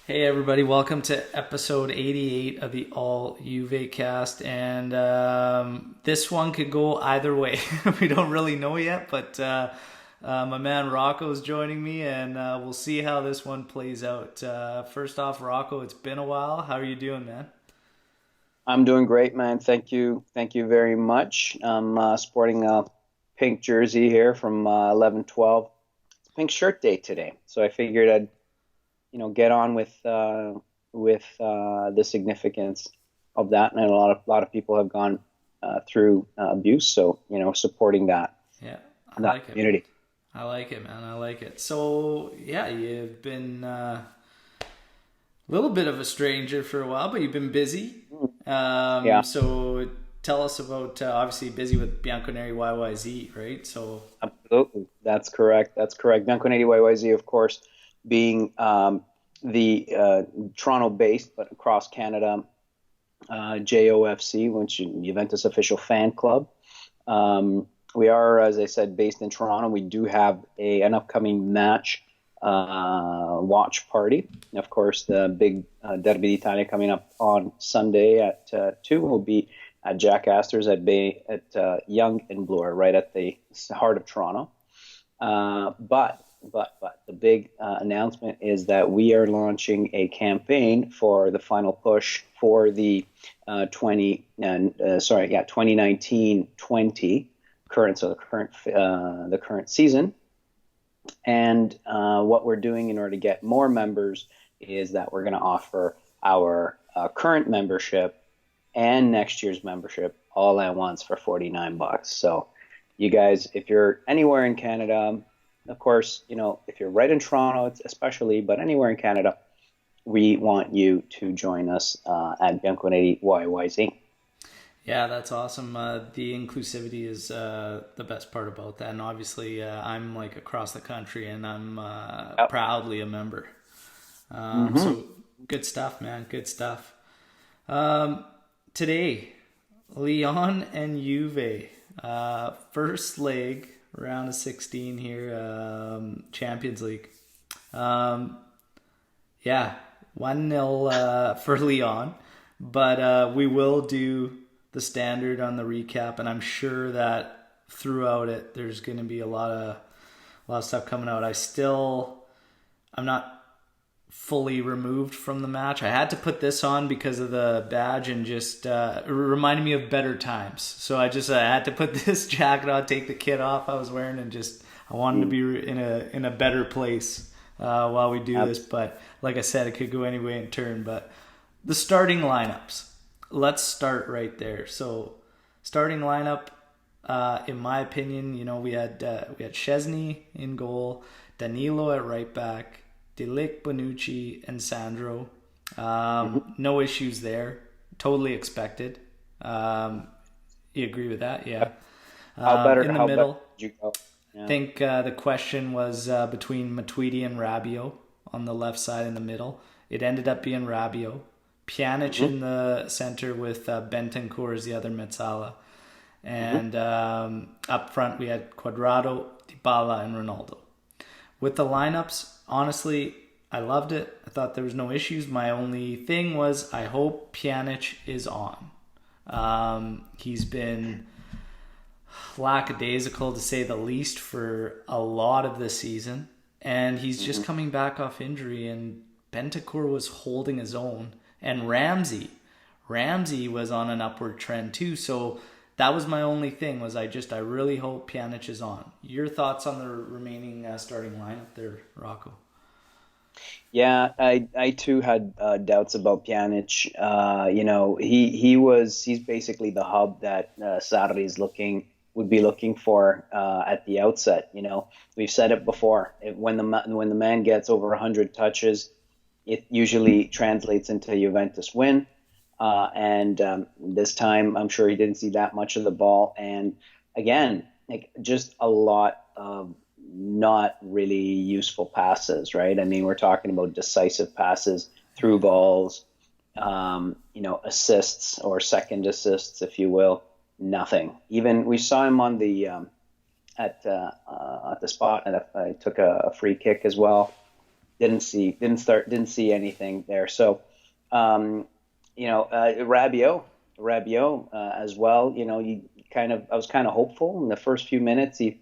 Hey everybody, welcome to episode 88 of the All JuveCast, and this one could go either way. We don't really know yet, but my man Rocco is joining me, and we'll see how this one plays out. First off, Rocco, it's been a while. How are you doing, man? I'm doing great, man. Thank you. Thank you very much. I'm sporting a pink jersey here from 11/12. It's Pink Shirt Day today, so I figured I'd, get on with the significance of that. And a lot of people have gone through abuse, so supporting Yeah, I that like it. community. I like it, man. I like it. So, yeah, you've been a little bit of a stranger for a while, but you've been busy. Mm. Yeah, So tell us about obviously busy with Bianconeri YYZ, right? So absolutely. That's correct. That's correct. Bianconetti YYZ, of course, being the Toronto-based but across Canada JOFC, which is Juventus official fan club. We are, as I said, based in Toronto. We do have an upcoming match watch party. Of course, the big Derby d'Italia coming up on Sunday at 2 will be at Jack Astor's at Yonge and Bloor, right at the heart of Toronto. But the big announcement is that we are launching a campaign for the final push for the 2019-20 the current season. And what we're doing in order to get more members is that we're going to offer our current membership and next year's membership all at once for $49. So you guys, if you're anywhere in Canada, of course, if you're right in Toronto, especially, but anywhere in Canada, we want you to join us at Bianconetti YYZ. yeah, that's awesome. The inclusivity is the best part about that, and obviously I'm like across the country, and I'm Yep. proudly a member. Hmm. So good stuff, man. Good stuff. Today, Lyon and Juve, first leg, round of 16 here, Champions League. Um, yeah, 1-0 for Lyon, but we will do the standard on the recap, and I'm sure that throughout it, there's going to be a lot of stuff coming out. I'm not fully removed from the match. I had to put this on because of the badge and just it reminded me of better times. So I had to put this jacket on, take the kit off I was wearing, and just I wanted to be in a better place while we do this. But like I said, it could go any way in turn. But the starting lineups. Let's start right there. So starting lineup, in my opinion, we had Chesney in goal, Danilo at right back, Delic, Bonucci, and Sandro. No issues there. Totally expected. You agree with that? Yeah. How better? In the How better middle, did you go? I Yeah. think the question was between Matuidi and Rabiot on the left side in the middle. It ended up being Rabiot. Pjanic Hmm. in the center with Bentancur as the other Metzala. Hmm. And up front we had Cuadrado, Dybala, and Ronaldo. With the lineups, honestly, I loved it. I thought there was no issues. My only thing was I hope Pjanic is on. He's been lackadaisical to say the least for a lot of the season, and he's just Hmm. coming back off injury. And Bentancur was holding his own, and Ramsey was on an upward trend too. So that was my only thing was I really hope Pjanic is on. Your thoughts on the remaining starting lineup there, Rocco? Yeah, I too had doubts about Pjanic. He's basically the hub that Sarri's looking would be looking for at the outset. We've said it before. When the man gets over 100 touches, it usually translates into a Juventus win. And this time, I'm sure he didn't see that much of the ball. And again, like just a lot of not really useful passes, right? I mean, we're talking about decisive passes, through balls, assists or second assists, if you will. Nothing. Even we saw him on at the spot, and I took a free kick as well. didn't see anything there. So, um, Rabiot as well. I was kind of hopeful in the first few minutes. He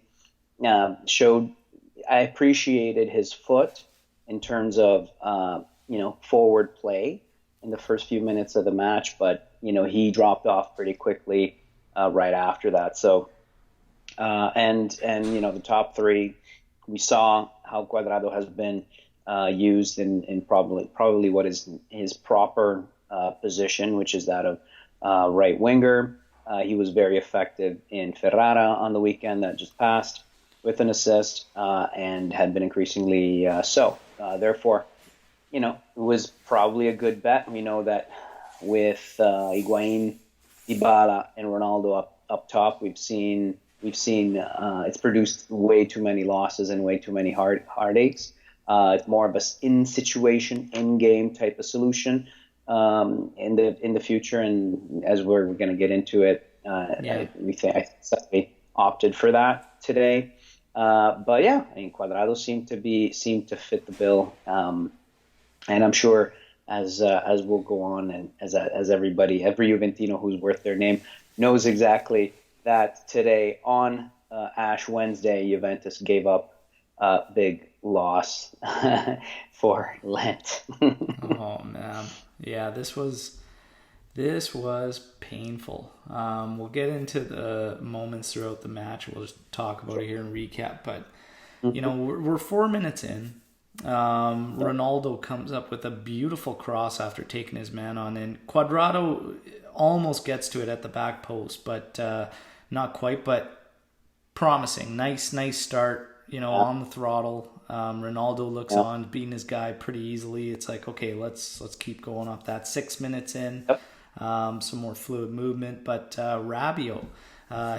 showed. I appreciated his foot in terms of forward play in the first few minutes of the match, but he dropped off pretty quickly right after that. So and the top three, we saw how Cuadrado has been used in probably what is his proper position, which is that of right winger. He was very effective in Ferrara on the weekend that just passed with an assist, and had been increasingly so. Therefore, it was probably a good bet. We know that with Higuain, Dybala, and Ronaldo up top, we've seen it's produced way too many losses and way too many heartaches. It's more of a in situation, in game type of solution in the future, and as we're going to get into it, I think we opted for that today. But yeah, I mean, Cuadrado seemed to fit the bill, and I'm sure as we'll go on, and as every Juventino who's worth their name knows exactly that today on Ash Wednesday, Juventus gave up a big loss for Lent. Oh man, yeah, this was painful. We'll get into the moments throughout the match. We'll just talk about it here and recap. But we're 4 minutes in. Ronaldo comes up with a beautiful cross after taking his man on, and Cuadrado almost gets to it at the back post, but not quite. But promising, nice start. On the throttle. Ronaldo looks on, beating his guy pretty easily. It's like, okay, let's keep going off that. 6 minutes in. Yep. Some more fluid movement, but Rabiot,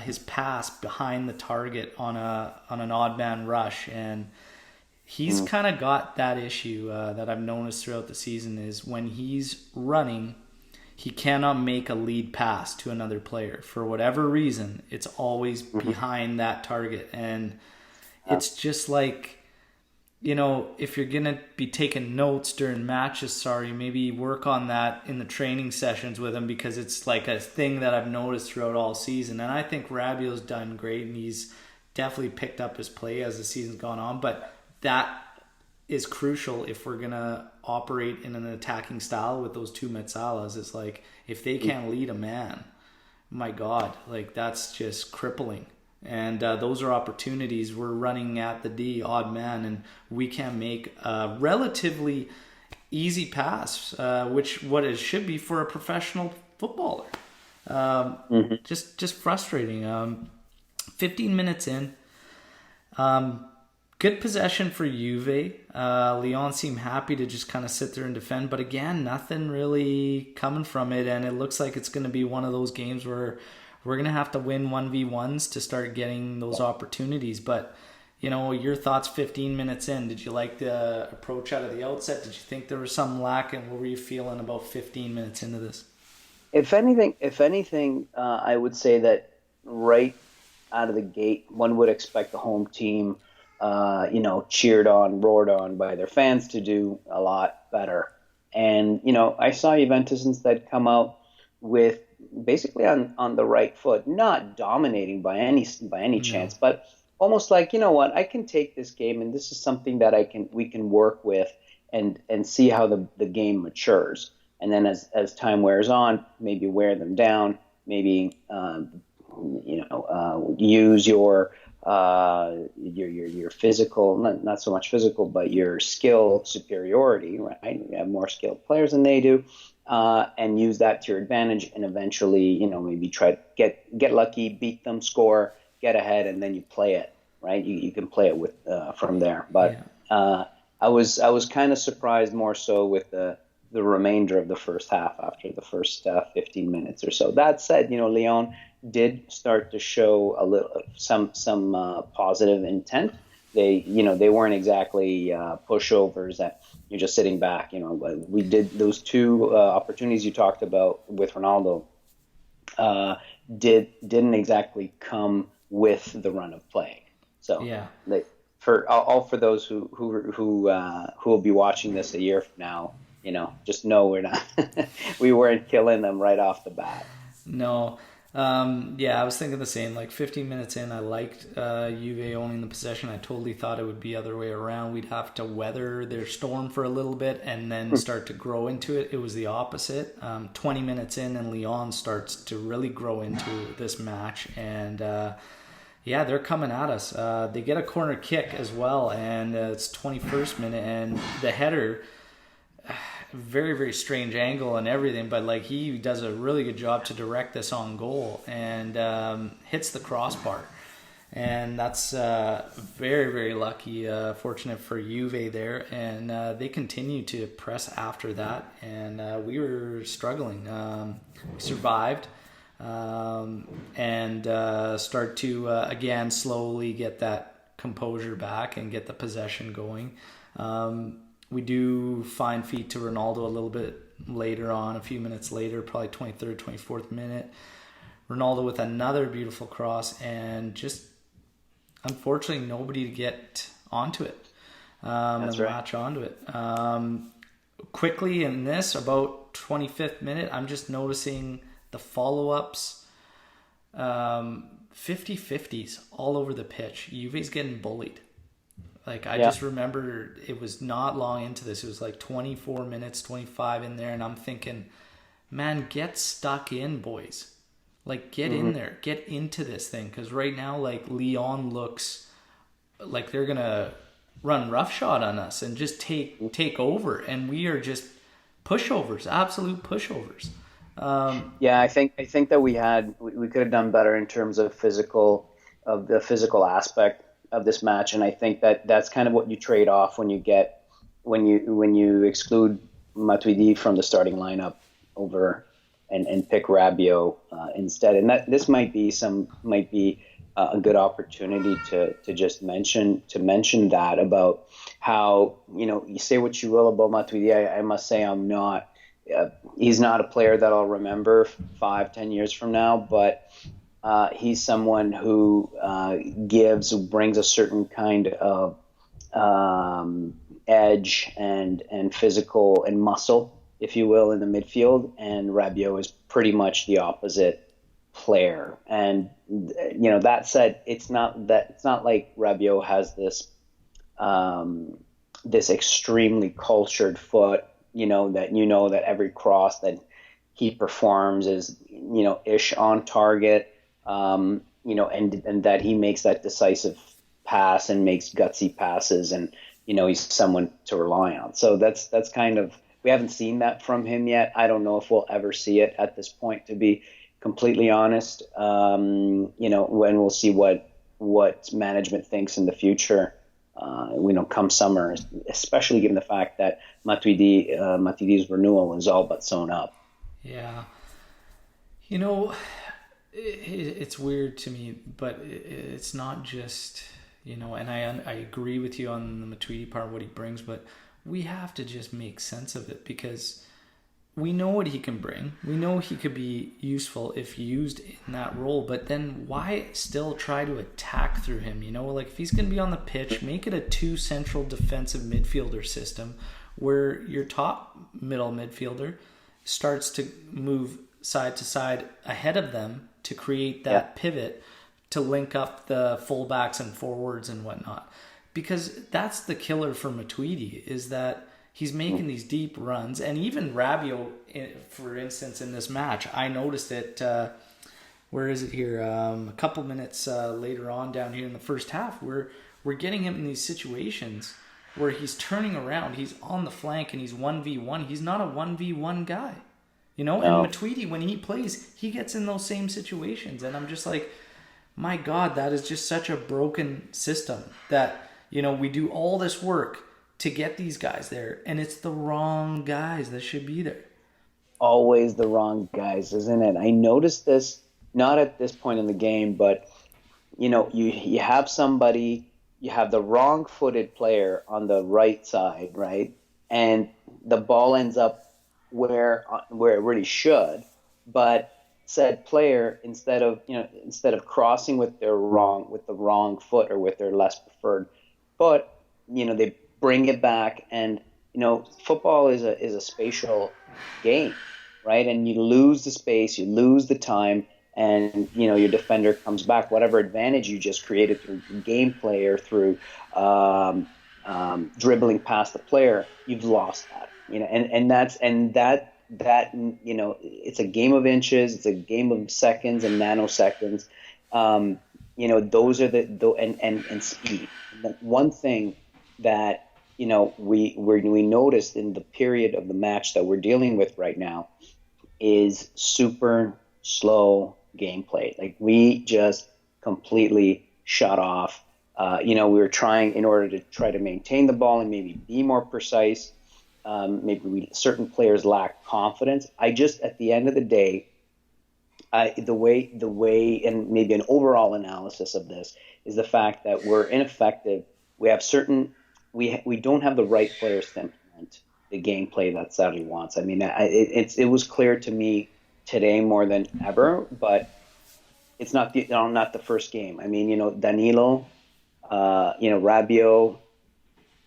his pass behind the target on an odd man rush, and he's kind of got that issue that I've noticed throughout the season is when he's running, he cannot make a lead pass to another player for whatever reason. It's always behind that target, and it's just like, if you're going to be taking notes during matches, maybe work on that in the training sessions with him, because it's like a thing that I've noticed throughout all season. And I think Rabiot's done great, and he's definitely picked up his play as the season's gone on. But that is crucial if we're going to operate in an attacking style with those two Metsalas. It's like, if they can't lead a man, my God, like that's just crippling. And those are opportunities. We're running at the D, odd man, and we can make a relatively easy pass, which what it should be for a professional footballer. Just frustrating. 15 minutes in, good possession for Juve. Lyon seemed happy to just kind of sit there and defend, but again, nothing really coming from it, and it looks like it's going to be one of those games where we're going to have to win 1v1s to start getting those opportunities. But, your thoughts 15 minutes in. Did you like the approach out of the outset? Did you think there was some lack? And what were you feeling about 15 minutes into this? If anything, I would say that right out of the gate, one would expect the home team, cheered on, roared on by their fans to do a lot better. And, I saw Juventus instead come out with basically on the right foot, not dominating by any chance, but almost like, what, I can take this game, and this is something that we can work with and see how the game matures. And then as time wears on, maybe wear them down, maybe use your physical, not so much physical, but your skill superiority, right? You have more skilled players than they do. And use that to your advantage, and eventually, maybe try to get lucky, beat them, score, get ahead, and then you play it, right? You can play it with from there. But I was kind of surprised more so with the remainder of the first half after the first 15 minutes or so. That said, Lyon did start to show a little some positive intent. They weren't exactly pushovers that you're just sitting back. We did those two opportunities you talked about with Ronaldo. Didn't exactly come with the run of play. So for all for those who will be watching this a year from now, just know we're not we weren't killing them right off the bat. No. Yeah, I was thinking the same. Like 15 minutes in, I liked Juve owning the possession. I totally thought it would be other way around. We'd have to weather their storm for a little bit and then start to grow into it. It was the opposite. 20 minutes in, and Lyon starts to really grow into this match. And yeah, they're coming at us. They get a corner kick as well, and it's 21st minute, and the header, very, very strange angle and everything, but like he does a really good job to direct this on goal and hits the crossbar. And that's very, very lucky, fortunate for Juve there. And they continue to press after that, and we were struggling. We survived. And start to again slowly get that composure back and get the possession going. We do find feet to Ronaldo a little bit later on, a few minutes later, probably 23rd, 24th minute. Ronaldo with another beautiful cross, and just unfortunately nobody to get onto it and latch onto it. Quickly in this, about 25th minute, I'm just noticing the follow-ups, 50-50s all over the pitch. Juve's getting bullied. Like, I just remember it was not long into this. It was like 24 minutes, 25 in there, and I'm thinking, man, get stuck in, boys. Like, get in there. Get into this thing. Because right now, like, Lyon looks like they're going to run roughshod on us and just take over. And we are just pushovers, absolute pushovers. Yeah, I think that we could have done better in terms of the physical aspect of this match, and I think that that's kind of what you trade off when you exclude Matuidi from the starting lineup over and pick Rabiot instead. And that this might be a good opportunity to just mention that about how, you say what you will about Matuidi. I must say he's not a player that I'll remember 5-10 years from now, but he's someone who brings a certain kind of edge and physical and muscle, if you will, in the midfield. And Rabiot is pretty much the opposite player. And that said, it's not like Rabiot has this extremely cultured foot. That every cross that he performs is ish on target. And that he makes that decisive pass and makes gutsy passes, and he's someone to rely on. So that's kind of, we haven't seen that from him yet. I don't know if we'll ever see it at this point, to be completely honest. When we'll see what management thinks in the future. Come summer, especially given the fact that Matuidi's renewal is all but sewn up. Yeah, it's weird to me, but it's not just, and I agree with you on the Matuidi part, what he brings, but we have to just make sense of it, because we know what he can bring. We know he could be useful if used in that role, but then why still try to attack through him? Like, if he's going to be on the pitch, make it a 2 central defensive midfielder system where your top middle midfielder starts to move side to side ahead of them to create that pivot to link up the fullbacks and forwards and whatnot. Because that's the killer for Matuidi, is that he's making these deep runs. And even Rabiot, for instance, in this match, I noticed it, where is it here? A couple minutes later on down here in the first half, we're getting him in these situations where he's turning around, he's on the flank, and he's 1v1. He's not a 1v1 guy. No. And Matuidi, when he plays, he gets in those same situations. And I'm just like, my God, that is just such a broken system that, we do all this work to get these guys there, and it's the wrong guys that should be there. Always the wrong guys, isn't it? I noticed this, not at this point in the game, but, you have you have the wrong-footed player on the right side, right? And the ball ends up where it really should, but said player, instead of crossing with the wrong foot or with their less preferred but they bring it back, and football is a spatial game, right? And you lose the space, you lose the time, and your defender comes back. Whatever advantage you just created through gameplay or through um, dribbling past the player, you've lost that. And it's a game of inches, it's a game of seconds and nanoseconds. Those are and speed. One thing that we noticed in the period of the match that we're dealing with right now is super slow gameplay. Like, we just completely shut off. We were trying, in order to try to maintain the ball and maybe be more precise. Maybe certain players lack confidence. At the end of the day, the way, and maybe an overall analysis of this is the fact that we're ineffective. We don't have the right players to implement the gameplay that Sarri wants. I mean, it was clear to me today more than ever, but it's not the first game. I mean, Danilo, Rabiot,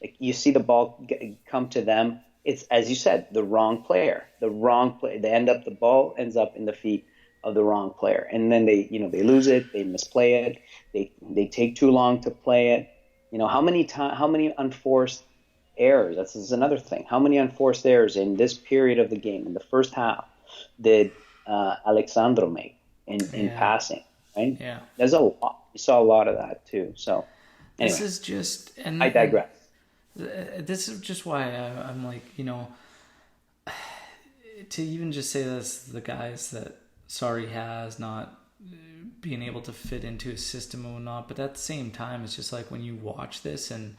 like, you see the ball come to them. It's, as you said, the wrong player. The ball ends up in the feet of the wrong player, and then they lose it, they misplay it, they take too long to play it. How many unforced errors? This is another thing. How many unforced errors in this period of the game, in the first half, did Alexandro make in passing? Right? Yeah. There's a lot. You saw a lot of that too. So anyway, This is just, I digress. This is just why I'm like, to even just say this, the guys that Sarri has not being able to fit into his system or not, but at the same time, it's just like, when you watch this and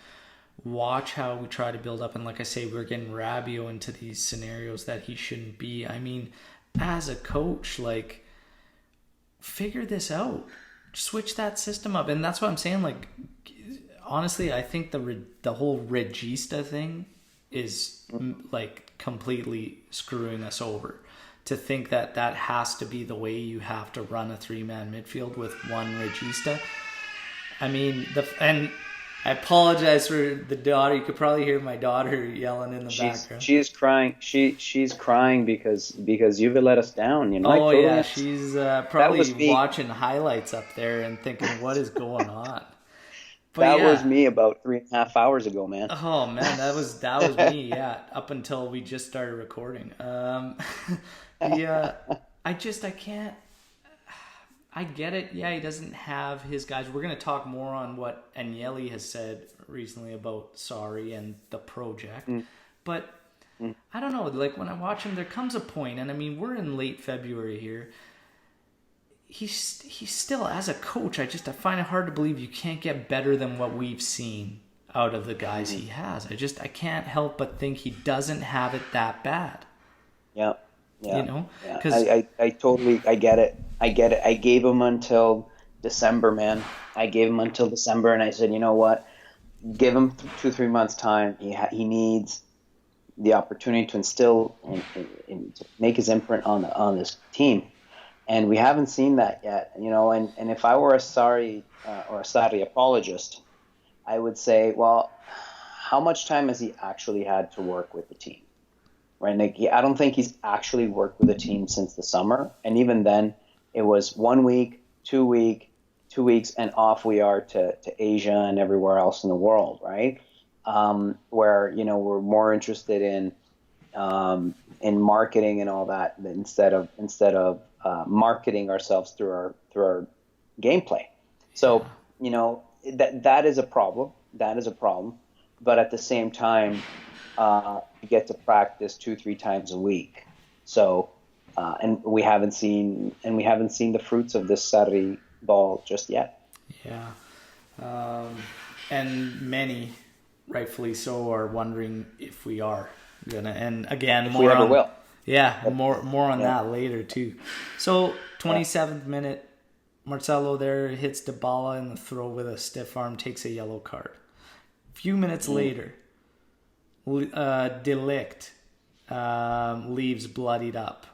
watch how we try to build up, and like I say, we're getting Rabiot into these scenarios that he shouldn't be. I mean, as a coach, like, figure this out, switch that system up. And that's what I'm saying. Like, honestly, I think the whole Regista thing is like completely screwing us over. To think that has to be the way you have to run a 3-man midfield with one Regista. I mean, and I apologize for the daughter. You could probably hear my daughter yelling in the background. She is crying. She's crying because you've let us down. Oh yeah, she's probably watching highlights up there and thinking, what is going on? But that was me about 3.5 hours ago, man. Oh man, that was me. Yeah, up until we just started recording. I can't. I get it. Yeah, he doesn't have his guys. We're going to talk more on what Agnelli has said recently about Sarri and the project. But I don't know. Like, when I watch him, there comes a point, and I mean, we're in late February here. He's still, as a coach, I find it hard to believe you can't get better than what we've seen out of the guys he has. I can't help but think he doesn't have it that bad. Yeah. Yeah. I totally get it. I gave him until December, man. I gave him until December, and I said, you know what? Give him 2-3 months time. He needs the opportunity to instill and to make his imprint on this team. And we haven't seen that yet, and if I were a Sarri apologist, I would say, well, how much time has he actually had to work with the team? Right? Like, I don't think he's actually worked with the team since the summer. And even then, it was 1 week, 2 weeks, and off we are to Asia and everywhere else in the world, right? Where, we're more interested in marketing and all that instead of marketing ourselves through our gameplay. So, that is a problem. That is a problem. But at the same time, you get to practice 2-3 times a week. So, and we haven't seen the fruits of this Sarri ball just yet. Yeah. And many, rightfully so, are wondering if we are gonna. And again, if we ever will. Yeah, more on that later too. So 27th minute, Marcelo there hits Dybala in the throw with a stiff arm, takes a yellow card. A few minutes later, Delict leaves bloodied up.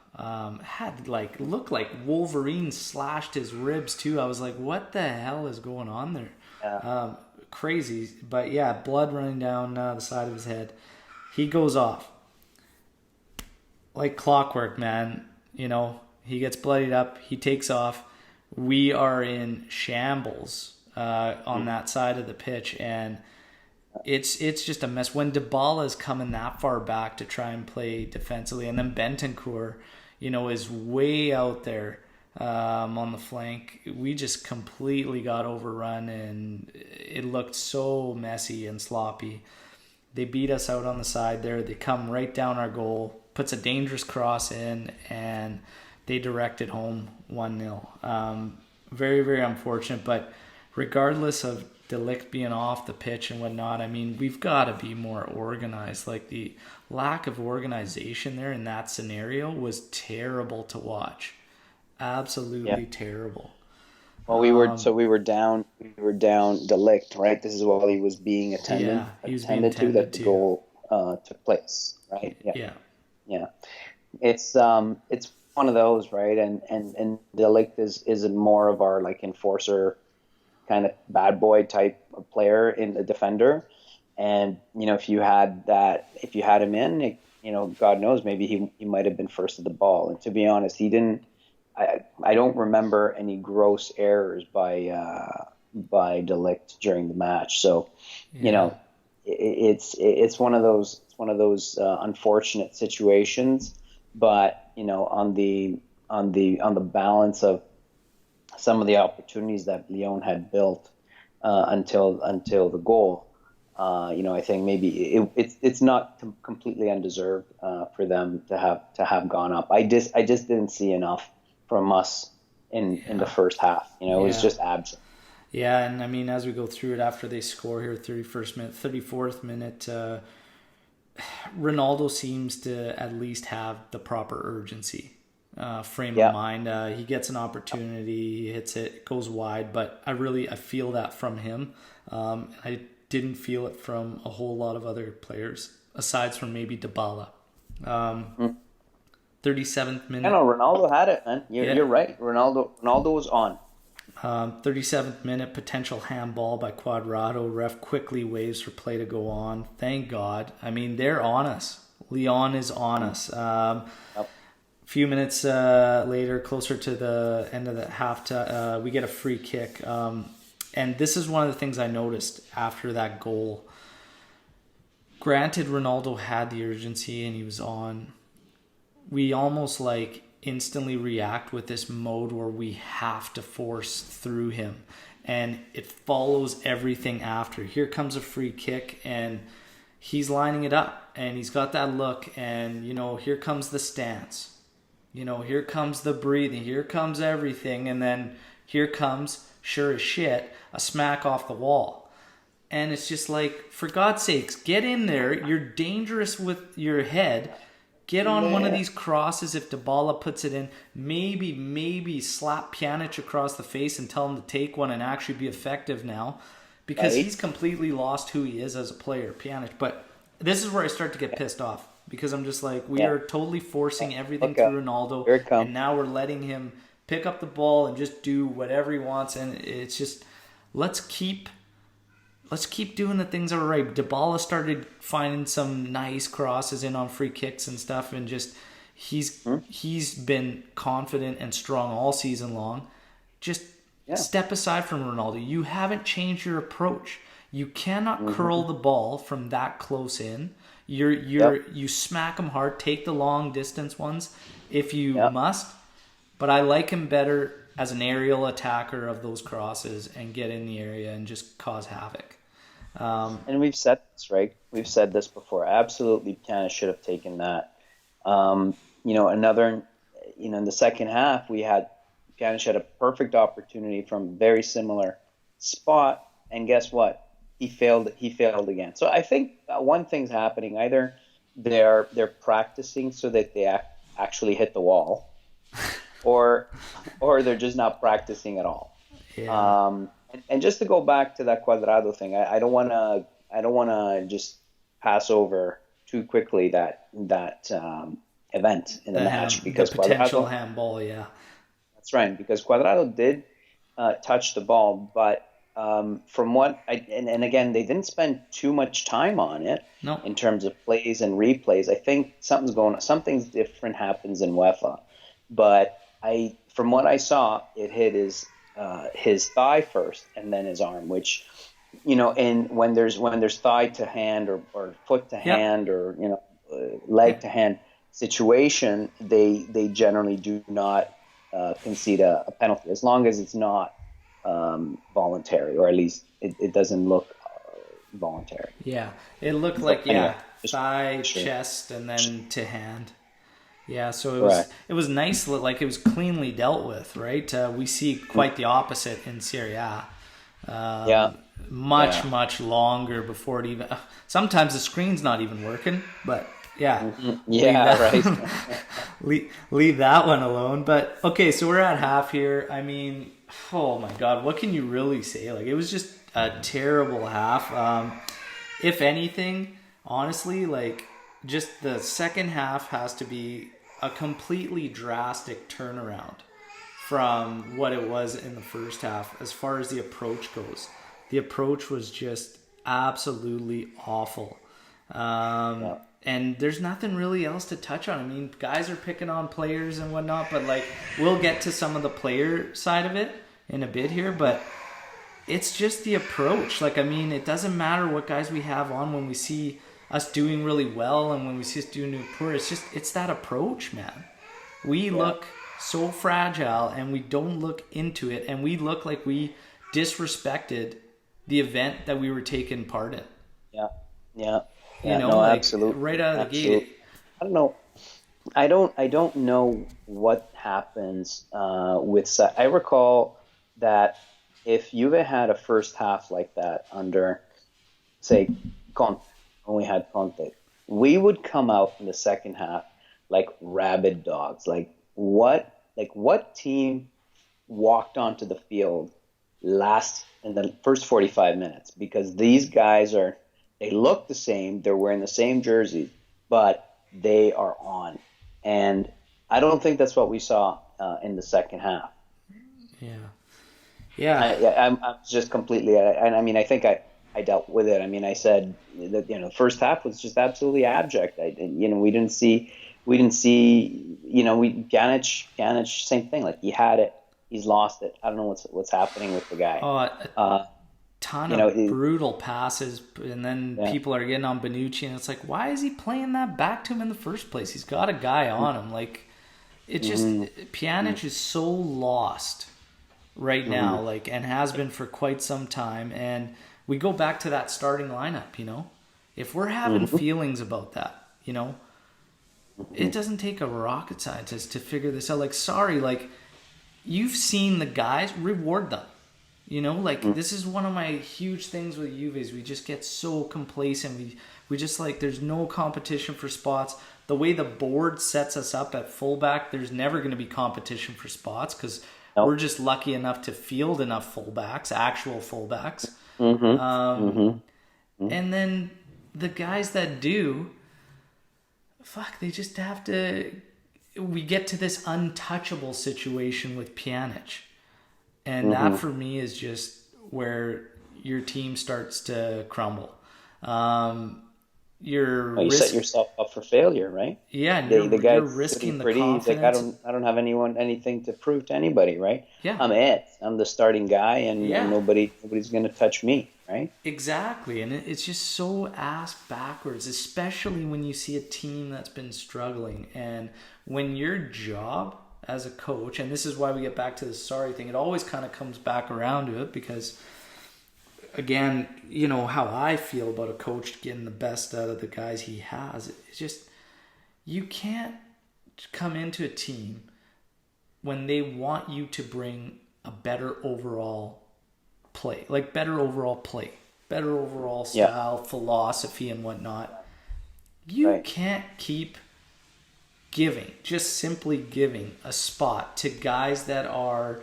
Looked like Wolverine slashed his ribs too. I was like, what the hell is going on there? crazy. But yeah, blood running down the side of his head. He goes off like clockwork, man. You know, he gets bloodied up. He takes off. We are in shambles on that side of the pitch, and it's just a mess. When Dybala is coming that far back to try and play defensively, and then Bentancur, you know, is way out there on the flank, we just completely got overrun, and it looked so messy and sloppy. They beat us out on the side there. They come right down our goal, puts a dangerous cross in, and they direct it home 1-0. Very, very unfortunate, but regardless of De Ligt being off the pitch and whatnot, I mean, we've got to be more organized. Like, the lack of organization there in that scenario was terrible to watch. Absolutely terrible. Well, we were down De Ligt, right? This is while he was being attended to that the goal took place, right? Yeah. It's one of those, right? And De Ligt is more of our like enforcer, kind of bad boy type of player in the defender. And you know, if you had him in, you know, God knows, maybe he might have been first to the ball. And to be honest, he didn't. I don't remember any gross errors by De Ligt during the match. So, you know, it's one of those unfortunate situations. But you know, on the balance of some of the opportunities that Lyon had built until the goal, you know, I think maybe it's not completely undeserved for them to have gone up. I just didn't see enough from us in the first half. You know, it was just absent. Yeah, and I mean, as we go through it after they score here, 31st minute, 34th minute, Ronaldo seems to at least have the proper urgency, frame of mind. He gets an opportunity, he hits it, goes wide, but I feel that from him. I didn't feel it from a whole lot of other players, aside from maybe Dybala. 37th minute. I know Ronaldo had it, man. You're right. Ronaldo was on. 37th minute, potential handball by Cuadrado. Ref quickly waves for play to go on. Thank God. I mean, they're on us. Lyon is on us. A few minutes later, closer to the end of the half, we get a free kick. And this is one of the things I noticed after that goal. Granted, Ronaldo had the urgency and he was on. We almost like instantly react with this mode where we have to force through him, and it follows everything after. Here comes a free kick, and he's lining it up, and he's got that look, and you know, here comes the stance, you know, here comes the breathing, here comes everything, and then here comes, sure as shit, a smack off the wall. And it's just like, for God's sakes, get in there. You're dangerous with your head. Get on one of these crosses. If Dybala puts it in, maybe slap Pjanic across the face and tell him to take one and actually be effective now, because he's completely lost who he is as a player, Pjanic. But this is where I start to get pissed off, because I'm just like, we are totally forcing everything through Ronaldo, and now we're letting him pick up the ball and just do whatever he wants. And it's just, let's keep doing the things that are right. Dybala started finding some nice crosses in on free kicks and stuff, and just he's been confident and strong all season long. Just step aside from Ronaldo. You haven't changed your approach. You cannot curl the ball from that close in. You smack them hard. Take the long distance ones if you must. But I like him better as an aerial attacker of those crosses and get in the area and just cause havoc. And we've said this, right? We've said this before. Absolutely, Pjanic should have taken that. You know, in the second half, Pjanic had a perfect opportunity from a very similar spot, and guess what? He failed again. So I think one thing's happening: either they're practicing so that they actually hit the wall, or they're just not practicing at all. Yeah. And just to go back to that Cuadrado thing, I don't want to just pass over too quickly that event in the match, because the potential Cuadrado, handball, that's right, because Cuadrado did touch the ball, but from what and again, they didn't spend too much time on it No. in terms of plays and replays. I think something's different happens in UEFA, but from what I saw, it hit his thigh first and then his arm, which, and when there's thigh to hand or foot to Yeah. hand or Yeah. leg to hand situation, they generally do not concede a penalty as long as it's not voluntary, or at least it doesn't look voluntary. Yeah. It looked So like, anyway, yeah, just thigh, sure. chest, and then to hand. Yeah, so it was Correct. it was nice, like it was cleanly dealt with, right? We see quite the opposite in Serie A. Yeah. Much Yeah. much longer before it even. Sometimes the screen's not even working, but yeah, leave Yeah. Right. that leave that one alone. But okay, so we're at half here. I mean, oh my God, what can you really say? Like, it was just a terrible half. If anything, honestly, like, just the second half has to be a completely drastic turnaround from what it was in the first half as far as the approach goes. The approach was just absolutely awful. Yeah. And there's nothing really else to touch on. I mean, guys are picking on players and whatnot, but like, we'll get to some of the player side of it in a bit here, but it's just the approach. Like, I mean, it doesn't matter what guys we have on when we see us doing really well and when we see us doing poor. It's that approach, man. We look so fragile and we don't look into it, and we look like we disrespected the event that we were taking part in. Yeah. Yeah. You Yeah. know, No, like absolutely. right out of the Absolutely. gate. I don't know. I don't know what happens I recall that if Juve had a first half like that under, say, Conte, when we had Conte, we would come out in the second half like rabid dogs. Like what team walked onto the field last in the first 45 minutes? Because these guys they look the same, they're wearing the same jerseys, but they are on. And I don't think that's what we saw in the second half. Yeah. Yeah. I'm just completely, and I mean, I think I dealt with it. I mean, I said that, the first half was just absolutely abject. We didn't see, Pjanic, same thing. Like, he had it, he's lost it. I don't know what's happening with the guy. A Uh, ton you know, of it, brutal passes, and then yeah. people are getting on Bonucci, and it's like, why is he playing that back to him in the first place? He's got a guy on him. Like, it just, Mm-hmm. Pjanic is so lost right Mm-hmm. now, like, and has been for quite some time. And we go back to that starting lineup, if we're having Mm-hmm. feelings about that, it doesn't take a rocket scientist to figure this out. Like, sorry, like, you've seen the guys, reward them. Like, this is one of my huge things with Juve is we just get so complacent. We just, like, there's no competition for spots. The way the board sets us up at fullback, there's never going to be competition for spots because we're Nope. just lucky enough to field enough fullbacks, actual fullbacks. Mm-hmm. Um, Mm-hmm. and then the guys that do, they just have to. We get to this untouchable situation with Pjanic. And that Mm-hmm. for me is just where your team starts to crumble. Um, you're Well, you set yourself up for failure, right? yeah, and The you're guy's sitting risking the pretty. He's like, I confidence. don't I don't have anything to prove to anybody, right? Yeah, I'm the starting guy, and yeah, nobody's gonna touch me, right? exactly. And it's just so ass backwards, especially when you see a team that's been struggling. And when your job as a coach, and this is why we get back to the sorry thing, it always kind of comes back around to it because, again, how I feel about a coach getting the best out of the guys he has. It's just, you can't come into a team when they want you to bring a better overall play, better overall Yeah, style, philosophy, and whatnot. You right. can't keep just simply giving a spot to guys that are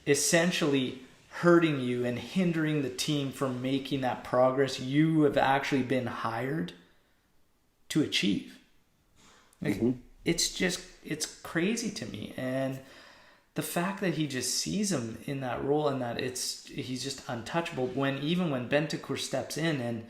essentially hurting you and hindering the team from making that progress you have actually been hired to achieve. Like, Mm-hmm. it's crazy to me. And the fact that he just sees him in that role and that he's just untouchable even when Bentancur steps in, and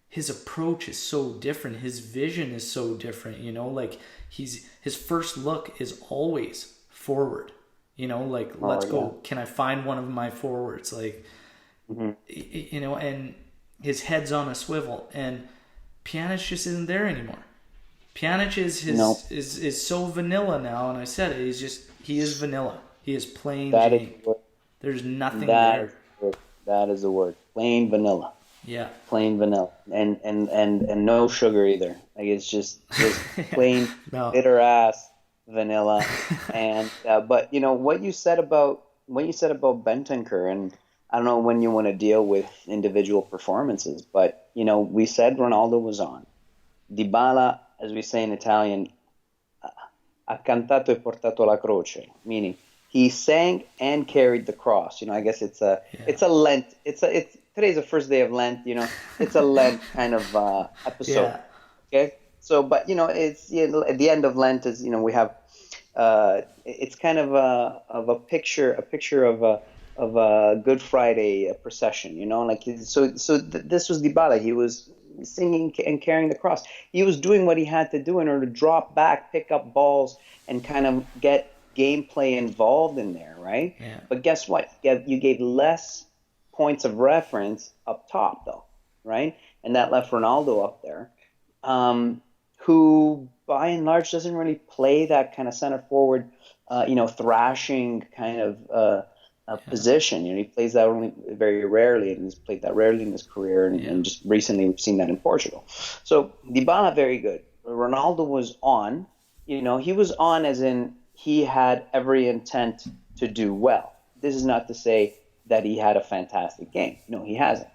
his approach is so different, his vision is so different, like his first look is always forward, like let's go. Can I find one of my forwards? Like, and his head's on a swivel, and Pjanic just isn't there anymore. Pjanic is so vanilla now, and I said it. He is vanilla. He is plain Jane. There's nothing there. That is the word. Plain vanilla. Yeah. Plain vanilla, and no sugar either. Like it's just plain bitter ass vanilla. And but what you said about Bentancur, and I don't know when you want to deal with individual performances, but we said Ronaldo was on. Dybala, as we say in Italian, ha cantato e portato la croce, meaning he sang and carried the cross. I guess it's a Lent. Today's the first day of Lent. It's a Lent kind of episode. Yeah. Okay. So, but it's at the end of Lent is we have it's kind of a picture of a Good Friday procession. This was Dybala. He was singing and carrying the cross. He was doing what he had to do in order to drop back, pick up balls, and kind of get gameplay involved in there, right? Yeah. But guess what? You gave less points of reference up top, though, right? And that left Ronaldo up there, who by and large doesn't really play that kind of center forward, thrashing kind of position. He plays that only very rarely, and he's played that rarely in his career, and just recently we've seen that in Portugal. So Dybala, very good. Ronaldo was on. He was on as in he had every intent to do well. This is not to say that he had a fantastic game. No, he hasn't.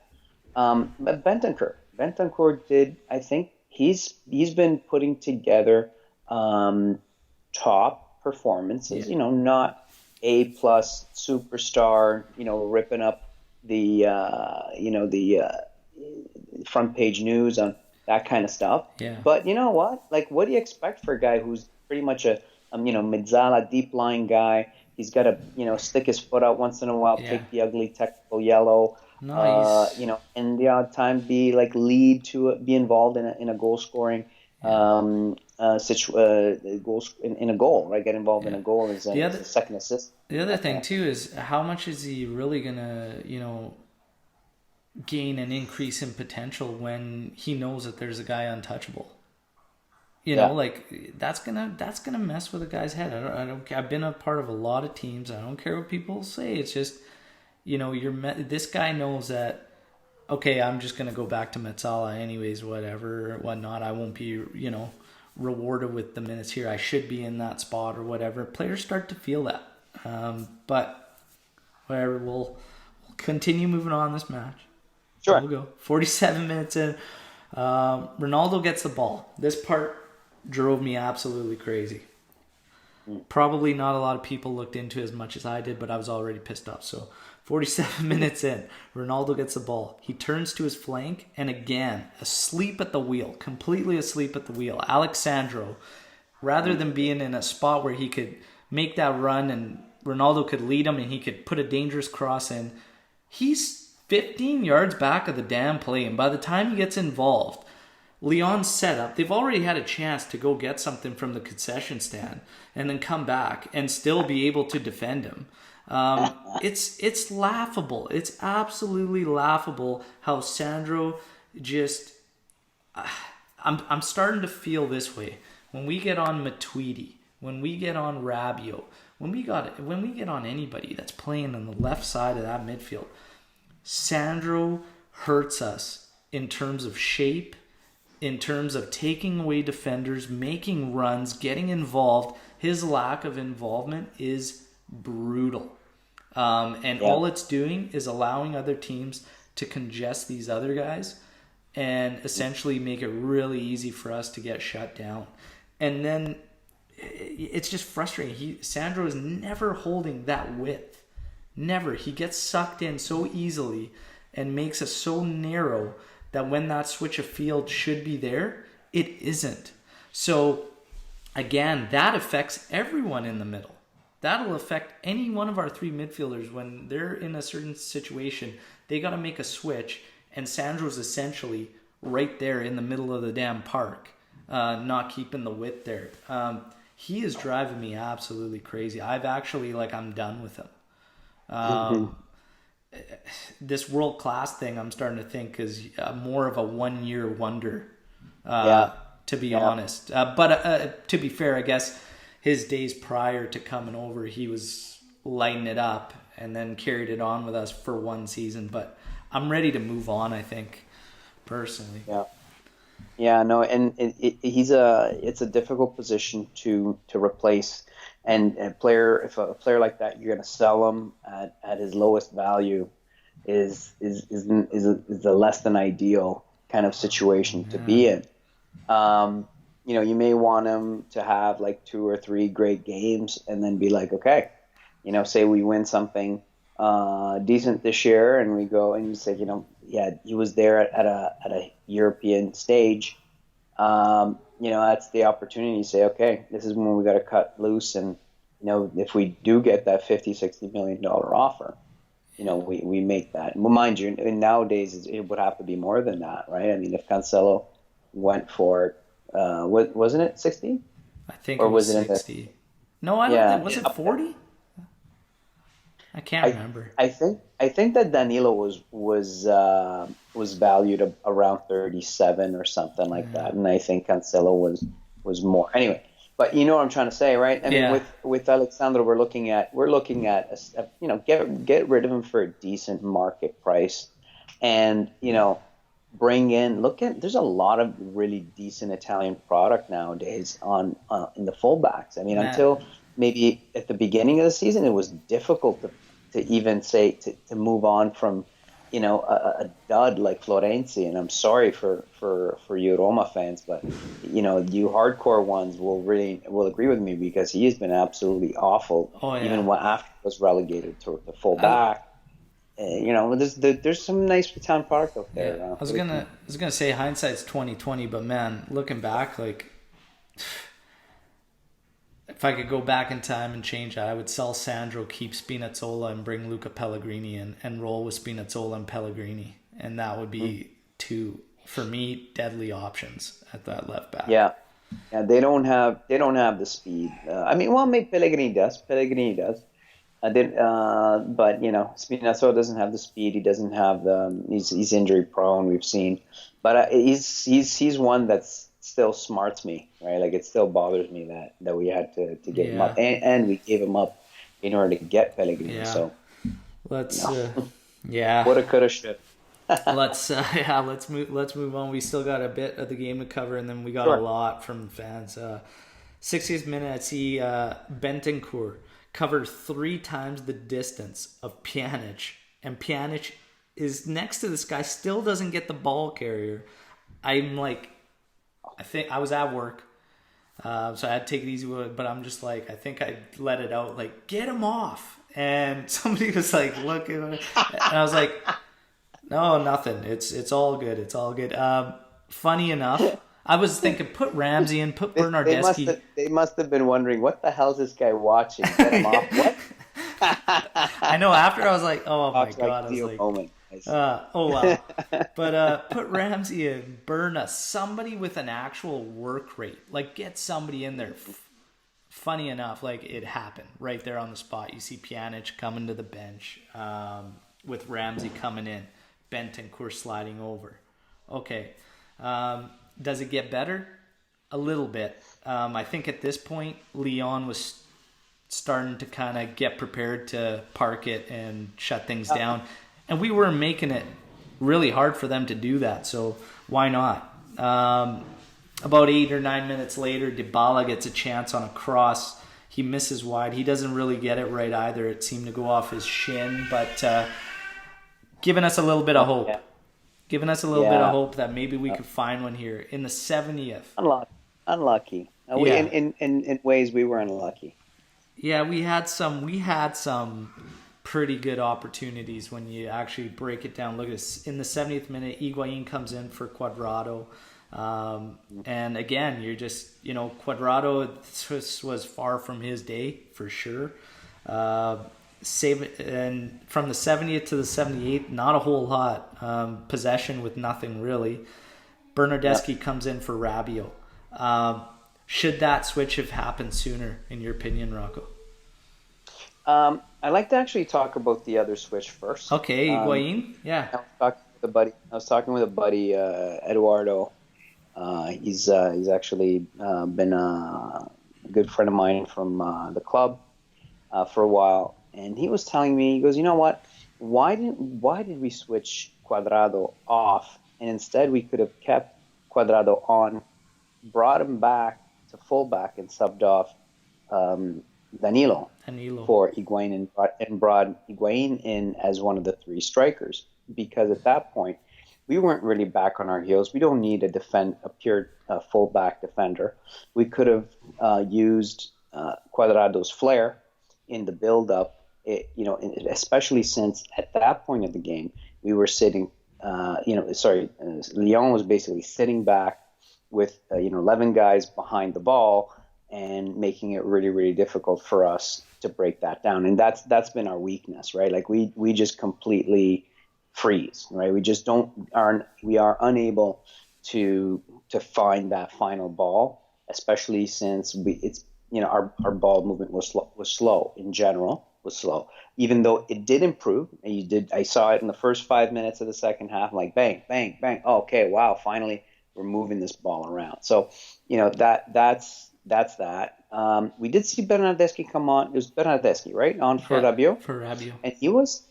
But Bentancur did. I think he's been putting together top performances. Not A+ superstar. Ripping up the front page news on that kind of stuff. Yeah. But you know what? Like, what do you expect for a guy who's pretty much a mid-zala, deep-lying guy? He's got to, stick his foot out once in a while, take the ugly technical yellow, nice. And the odd time be involved in a goal-scoring goals in a goal, right? Get involved in a goal as a second assist. The other thing too is how much is he really gonna, gain an increase in potential when he knows that there's a guy untouchable. Like that's gonna mess with a guy's head. I don't. I've been a part of a lot of teams. I don't care what people say. It's just, this guy knows that. Okay, I'm just gonna go back to Metzala anyways. Whatnot. I won't be, rewarded with the minutes here. I should be in that spot or whatever. Players start to feel that. But whatever. We'll continue moving on this match. Sure. We'll go 47 minutes in. Ronaldo gets the ball. This part drove me absolutely crazy. Probably not a lot of people looked into as much as I did, but I was already pissed off. So 47 minutes in, Ronaldo gets the ball. He turns to his flank, and again, asleep at the wheel, completely asleep at the wheel. Alexandro, rather than being in a spot where he could make that run and Ronaldo could lead him and he could put a dangerous cross in, he's 15 yards back of the damn play, and by the time he gets involved, Lyon's set up. They've already had a chance to go get something from the concession stand and then come back and still be able to defend him. It's laughable. It's absolutely laughable how Sandro just... I'm starting to feel this way. When we get on Matuidi, when we get on Rabiot, when we get on anybody that's playing on the left side of that midfield, Sandro hurts us in terms of shape, in terms of taking away defenders, making runs, getting involved. His lack of involvement is brutal. All it's doing is allowing other teams to congest these other guys and essentially make it really easy for us to get shut down. And then it's just frustrating. Sandro is never holding that width. Never. He gets sucked in so easily and makes us so narrow that when that switch of field should be there, it isn't. So, again, that affects everyone in the middle. that'll affect any one of our three midfielders when they're in a certain situation. They got to make a switch, and Sandro's essentially right there in the middle of the damn park, not keeping the width there. He is driving me absolutely crazy. I'm done with him. This world class thing, I'm starting to think is more of a 1 year wonder. To be honest, but to be fair, I guess his days prior to coming over, he was lighting it up and then carried it on with us for one season. But I'm ready to move on, I think, personally. Yeah, no, and it's a difficult position to replace, and if a player like that, you're going to sell him at his lowest value, is the less than ideal kind of situation to be in. You may want him to have like 2 or 3 great games and then be like, okay, say we win something decent this year, and we go and you say, he was there at a European stage. That's the opportunity to say, okay, this is when we got to cut loose, and if we do get that $50-60 million offer, we make that. Well, mind you, and nowadays it would have to be more than that, right? I mean, if Cancelo went for wasn't it 60? I think, or it was 60. No, I don't think. Was it 40? I can't remember. I think that Danilo was valued around 37 or something like that, and I think Cancelo was more. Anyway, but you know what I'm trying to say, right? I mean, with Alexandro, we're looking at get rid of him for a decent market price, and bring in. There's a lot of really decent Italian product nowadays in the fullbacks. I mean, until maybe at the beginning of the season, it was difficult to even say to move on from a dud like Florenzi. And I'm sorry for you Roma fans, but you hardcore ones will agree with me, because he has been absolutely awful. Even after he was relegated to the fullback. There's some nice Italian product out there. Yeah. I was gonna say hindsight's 2020, but man, looking back, like if I could go back in time and change that, I would sell Sandro, keep Spinazzola, and bring Luca Pellegrini in, and roll with Spinazzola and Pellegrini, and that would be two, for me, deadly options at that left back. Yeah, they don't have the speed. Maybe Pellegrini does. But Spinazzola doesn't have the speed. He doesn't have he's injury prone. We've seen, but he's one that's still smarts me, right? Like, it still bothers me that we had to give him up, and we gave him up in order to get Pellegrini. Yeah. So let's woulda, coulda, should. Let's move on. We still got a bit of the game to cover, and then we got a lot from fans. 60th minute, I see Bentancur covered 3 times the distance of Pjanic, and Pjanic is next to this guy, still doesn't get the ball carrier. I'm like, I think I was at work, so I had to take it easy with it, but I'm just like, I think I let it out, like, get him off. And somebody was like, look, and I was like, no, nothing. It's all good. It's all good. Funny enough, I was thinking, put Ramsey in, put Bernardeschi. They must have been wondering, what the hell is this guy watching? Get him off. What? I know. After I was like, oh my god, I was like, moment. oh wow. But put Ramsey in, Berna, somebody with an actual work rate. Like, get somebody in there. Funny enough, like, it happened right there on the spot. You see Pjanic coming to the bench, with Ramsey coming in, Bentancur sliding over. Okay. Does it get better? A little bit. I think at this point, Lyon was starting to kind of get prepared to park it and shut things down. And we were making it really hard for them to do that. So why not? About 8 or 9 minutes later, Dybala gets a chance on a cross. He misses wide. He doesn't really get it right either. It seemed to go off his shin, but giving us a little bit of hope. Yeah. Giving us a little bit of hope that maybe we could find one here in the 70th. Unlucky. In ways we were unlucky. Yeah, we had some pretty good opportunities when you actually break it down. Look at this. In the 70th minute, Higuain comes in for Cuadrado. And again, you're just, Cuadrado, this was far from his day for sure. Save and from the 70th to the 78th, not a whole lot. Possession with nothing really. Bernardeschi comes in for Rabiot. Should that switch have happened sooner, in your opinion, Rocco? I'd like to actually talk about the other switch first. Okay, Higuain? Yeah. I was talking with a buddy, Eduardo. He's actually been a good friend of mine from the club for a while, and he was telling me, he goes, you know what? Why did we switch Cuadrado off, and instead we could have kept Cuadrado on, brought him back to fullback, and subbed off Danilo for Higuain, and brought Higuain in as one of the three strikers, because at that point we weren't really back on our heels. We don't need a pure fullback defender. We could have used Cuadrado's flair in the build-up, especially since at that point of the game we were sitting. Lyon was basically sitting back with 11 guys behind the ball, and making it really, really difficult for us to break that down. And that's been our weakness, right? Like we just completely freeze, right? We are unable to find that final ball, especially since our ball movement was slow in general, even though it did improve. I saw it in the first 5 minutes of the second half, like bang, bang, bang. Oh, okay, wow, finally we're moving this ball around. So, that's that. We did see Bernardeschi come on. It was Bernardeschi, right? On for Rabiot. For Rabiot. And he was,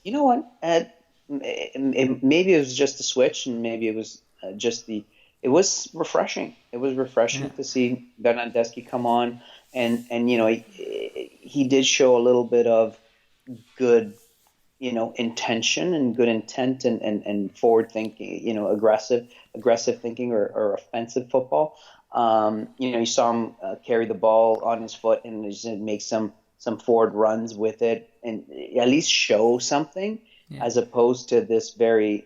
maybe it was just a switch, and maybe it was it was refreshing. It was refreshing to see Bernardeschi come on. And he did show a little bit of good, intention and good intent and forward thinking, aggressive thinking or offensive football. You saw him carry the ball on his foot and just make some forward runs with it, and at least show something, as opposed to this very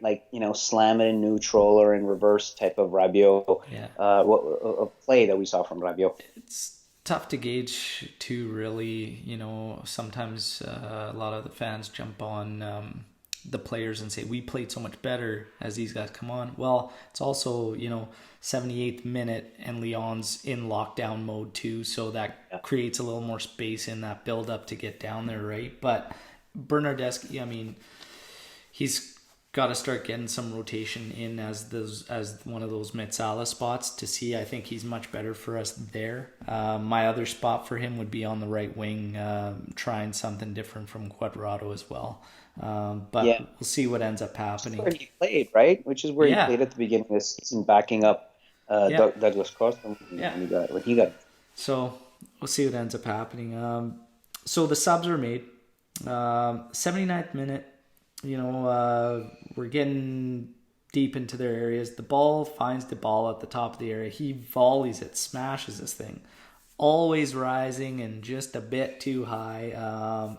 slam it in neutral or in reverse type of Rabiot play that we saw from Rabiot. It's tough to gauge too, really. Sometimes a lot of the fans jump on the players and say we played so much better as these guys come on. Well, it's also 78th minute and Lyon's in lockdown mode too, so that creates a little more space in that build up to get down there, right? But Bernardeschi, he's got to start getting some rotation in as one of those Metsala spots to see. I think he's much better for us there. My other spot for him would be on the right wing, trying something different from Cuadrado as well. But we'll see what ends up happening. That's where he played, right? Which is where he played at the beginning of the season, backing up Douglas Costa when he got. So we'll see what ends up happening. So the subs are made. 79th minute. We're getting deep into their areas. The ball finds the ball at the top of the area. He volleys it, smashes this thing. Always rising and just a bit too high.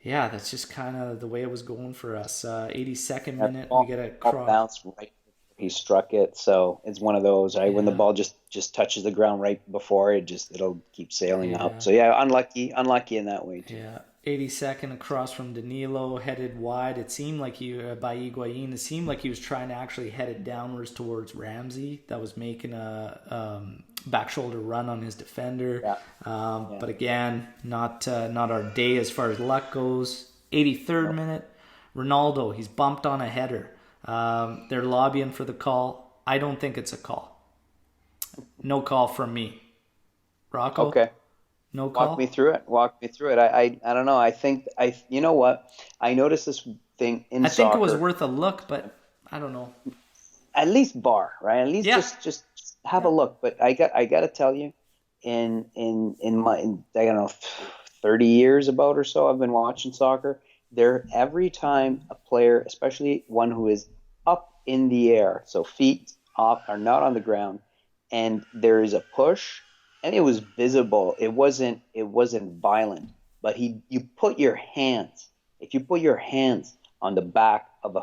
That's just kind of the way it was going for us. 82nd minute, we get a cross. Bounce right. He struck it, so it's one of those, right? When the ball just touches the ground right before it'll keep sailing up. So unlucky in that way too. Yeah. 82nd across from Danilo, headed wide. It seemed like by Higuain, it seemed like he was trying to actually head it downwards towards Ramsey. That was making a back shoulder run on his defender. But again, not our day as far as luck goes. 83rd minute, Ronaldo, he's bumped on a header. They're lobbying for the call. I don't think it's a call. No call from me. Rocco? Okay. No call? Walk me through it. I don't know. I think you know what? I noticed this thing in soccer. I think it was worth a look, but I don't know. At least bar, right? At least just have a look. But I got to tell you, in my I don't know 30 years about or so I've been watching soccer. Every time a player, especially one who is up in the air, so feet up are not on the ground, and there is a push. And it was visible. It wasn't violent. But you put your hands. If you put your hands on the back of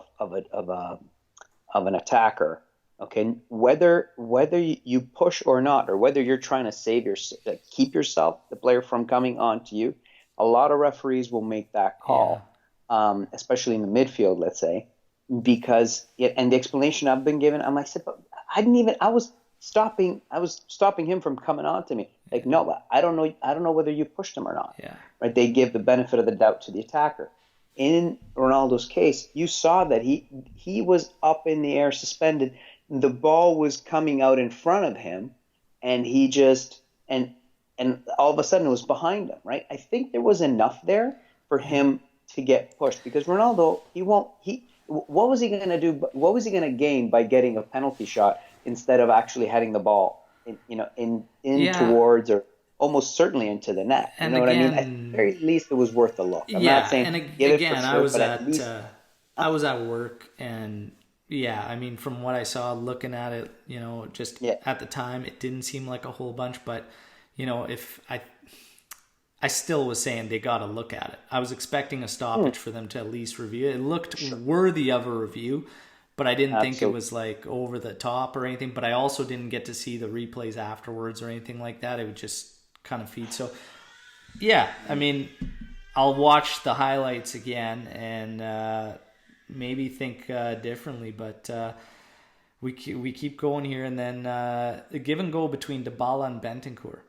an attacker, Okay, whether you push or not, or whether you're trying to keep yourself, the player from coming on to you, a lot of referees will make that Yeah. call, especially in the midfield, let's say, because and the explanation I've been given, I'm like, but I was stopping him from coming on to me. Like, no, but I don't know whether you pushed him or not, Yeah. right? They give the benefit of the doubt to the attacker. In Ronaldo's case, you saw that he was up in the air, suspended. The ball was coming out in front of him, and he just and all of a sudden it was behind him, right? I think there was enough there for Yeah. him to get pushed, because Ronaldo, he won't he what was he going to do? What was he going to gain by getting a penalty shot instead of actually heading the ball in Yeah. towards, or almost certainly into the net? You And know what I mean? At the again, very least, it was worth a look. I'm not yeah, saying and give it for again, sure, but at least I was at work, and yeah, I mean, from what I saw, looking at it, just yeah. at the time, it didn't seem like a whole bunch, but if I still was saying they got to look at it. I was expecting a Hmm, stoppage for them to at least review it. It looked sure, worthy of a review, but I didn't think it absolutely. was like over the top or anything. But I also didn't get to see the replays afterwards or anything like that. It would just kind of feed. So yeah, I mean, I'll watch the highlights again and maybe think differently. But we keep going here, and then the give and go between Dybala and Bentancur.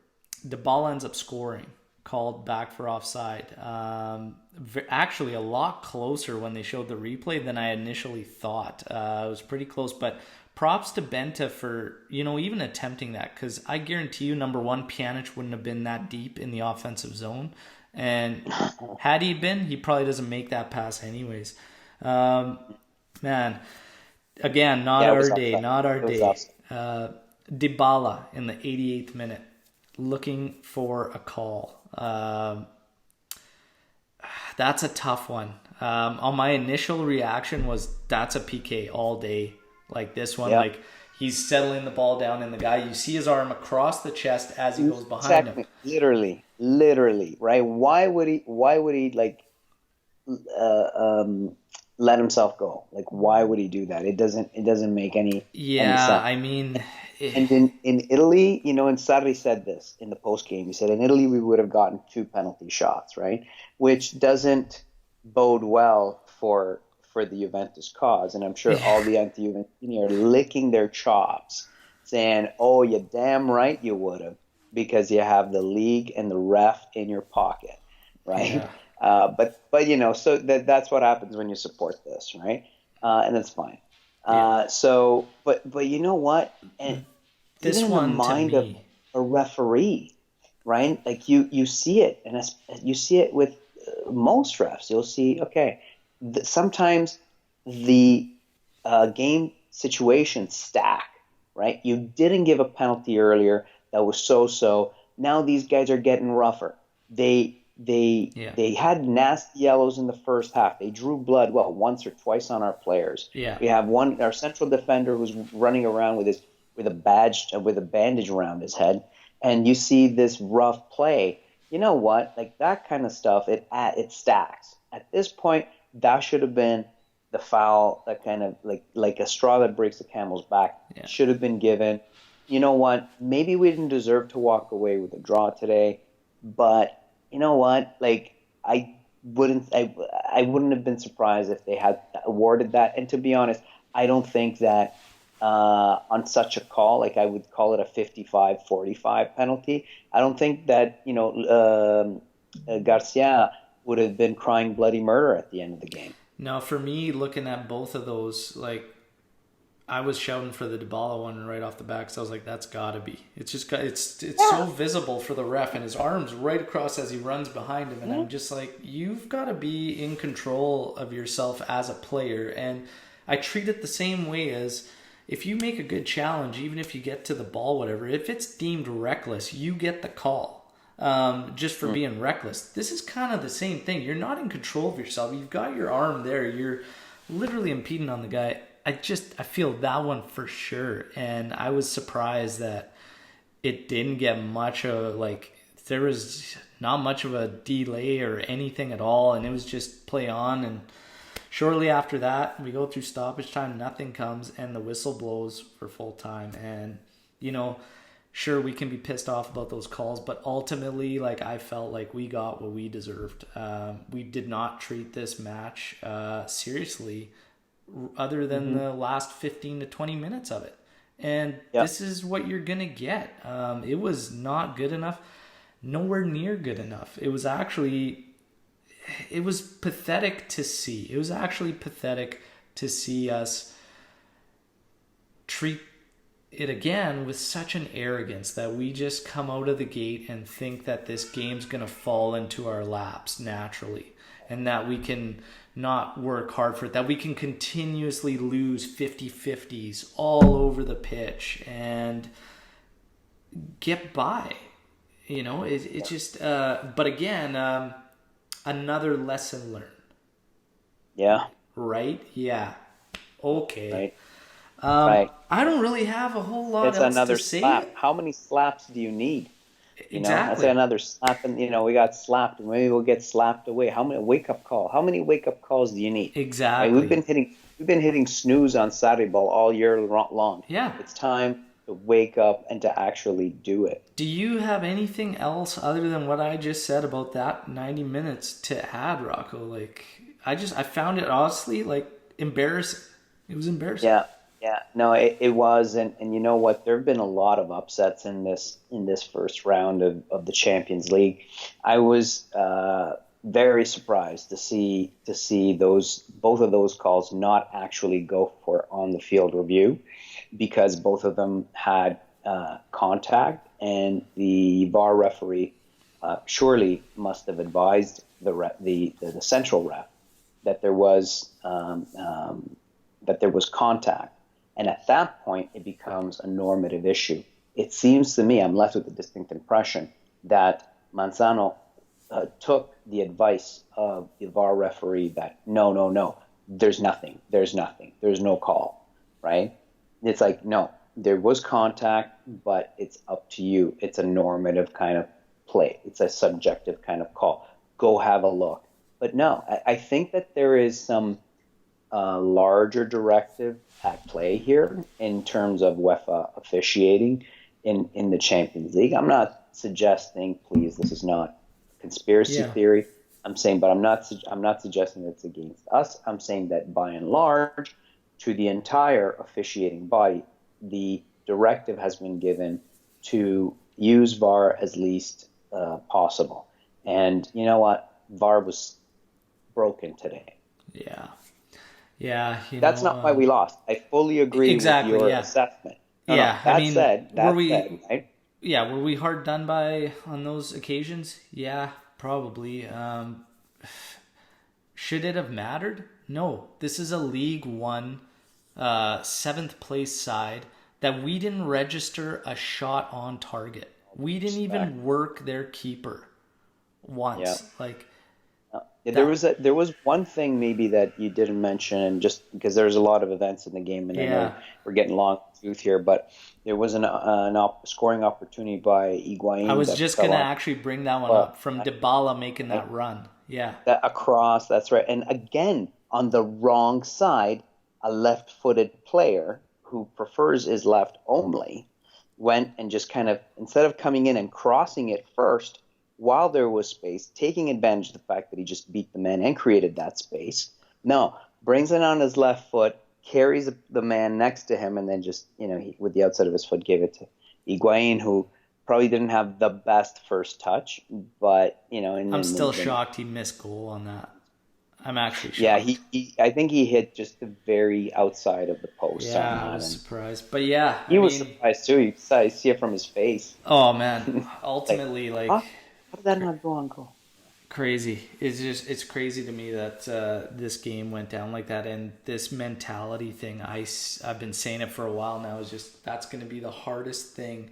Dybala ends up scoring, called back for offside. Actually, a lot closer when they showed the replay than I initially thought. It was pretty close, but props to Benta for even attempting that, because I guarantee you, number one, Pjanic wouldn't have been that deep in the offensive zone, and had he been, he probably doesn't make that pass anyways. Um, Man, again, not Yeah, it our was day, offside. not our It was day. offside. Dybala in the 88th minute, looking for a call. That's a tough one. On my initial reaction was that's a PK all day. Like this one, Yeah. like he's settling the ball down, and the guy, you see his arm across the chest as he goes behind him. Literally, right? Why would he like uh, um, let himself go? Like, why would he do that? It doesn't make any Yeah, sense. I mean, And in Italy, and Sarri said this in the post game. He said in Italy we would have gotten two penalty shots, right? Which doesn't bode well for the Juventus cause. And I'm sure all the anti-Juventini are licking their chops, saying, "Oh, you damn right you would have, because you have the league and the ref in your pocket, right?" yeah, So that's what happens when you support this, right? And that's fine. yeah. But you know what? And even This in the one to mind of me, a referee, right? Like you see it, and you see it with most refs. You'll see, okay, sometimes the game situations stack, right? You didn't give a penalty earlier that was so. Now these guys are getting rougher. yeah, They had nasty yellows in the first half. They drew blood, well, once or twice on our players. yeah. We have our central defender who's running around with a bandage around his head, and you see this rough play. You know what? Like that kind of stuff, it stacks. At this point, that should have been the foul, that kind of like a straw that breaks the camel's back, Yeah. should have been given. You know what? Maybe we didn't deserve to walk away with a draw today, but you know what? Like I wouldn't have been surprised if they had awarded that. And to be honest, I don't think that on such a call, like I would call it a 55-45 penalty. I don't think that Garcia would have been crying bloody murder at the end of the game. Now, for me, looking at both of those, like I was shouting for the Dybala one right off the bat, because I was like, "That's gotta be." It's just it's so Yeah. visible for the ref, and his arms right across as he runs behind him, and Yeah. I'm just like, "You've got to be in control of yourself as a player." And I treat it the same way as if you make a good challenge, even if you get to the ball, whatever. If it's deemed reckless, you get the call. Just for Mm. being reckless. This is kind of the same thing. You're not in control of yourself. You've got your arm there. You're literally impeding on the guy. I feel that one for sure, and I was surprised that it didn't get much of like there was not much of a delay or anything at all, and it was just play on and shortly after that, we go through stoppage time, nothing comes, and the whistle blows for full time. And, sure, we can be pissed off about those calls, but ultimately, like, I felt like we got what we deserved. We did not treat this match seriously other than the last 15 to 20 minutes of it. And this is what you're going to get. It was not good enough, nowhere near good enough. It was pathetic to see. It was actually pathetic to see us treat it again with such an arrogance that we just come out of the gate and think that this game's going to fall into our laps naturally, and that we can not work hard for it, that we can continuously lose 50-50s all over the pitch and get by. It's just, but again, another lesson learned. Yeah. Right? Yeah. Okay. Right. Right. I don't really have a whole lot It's else another to say. slap. How many slaps do you need? Exactly. That's another slap, and we got slapped, and maybe we'll get slapped away. How many wake up calls do you need? Exactly. We've been hitting snooze on Saturday ball all year long. Yeah. It's time to wake up and to actually do it. Do you have anything else other than what I just said about that 90 minutes to add, Rocco? Like, I found it honestly embarrassing. It was embarrassing. Yeah, no, it was, and you know what? There have been a lot of upsets in this first round of the Champions League. I was very surprised to see both of those calls not actually go for on the field review, because both of them had contact, and the VAR referee surely must have advised the central ref that there was contact. And at that point, it becomes a normative issue. It seems to me, I'm left with a distinct impression that Manzano took the advice of the VAR referee that no, there's nothing, there's no call, right? It's like, no, there was contact, but it's up to you. It's a normative kind of play. It's a subjective kind of call. Go have a look. But no, I think that there is some larger directive at play here in terms of UEFA officiating in the Champions League. I'm not suggesting, please, this is not conspiracy theory. I'm not suggesting it's against us. I'm saying that by and large, to the entire officiating body, the directive has been given to use VAR as least possible. And you know what? VAR was broken today. Yeah. That's not why we lost. I fully agree with your assessment. That said, right? Yeah, were we hard done by on those occasions? Yeah, probably. Should it have mattered? No. This is a League One 7th place side that we didn't register a shot on target. We didn't even work their keeper once. There was one thing maybe that you didn't mention, and just because there's a lot of events in the game, and I know we're getting long tooth here, but there was an scoring opportunity by Higuain. I was just going to actually bring that one up, from Dybala making that run. Yeah. That across, that's right. And again, on the wrong side, a left-footed player who prefers his left only went and just kind of, instead of coming in and crossing it first, while there was space, taking advantage of the fact that he just beat the man and created that space. No, brings it on his left foot, carries the man next to him, and then just, he, with the outside of his foot, gave it to Higuain, who probably didn't have the best first touch, but, I'm still shocked he missed goal on that. I'm actually shocked. Yeah, I think he hit just the very outside of the post. Yeah, I was surprised. But yeah. He was surprised too. You see it from his face. Oh, man. Ultimately, How did that not go on goal? Crazy. It's crazy to me that this game went down like that, and this mentality thing. I've been saying it for a while now. Is just that's going to be the hardest thing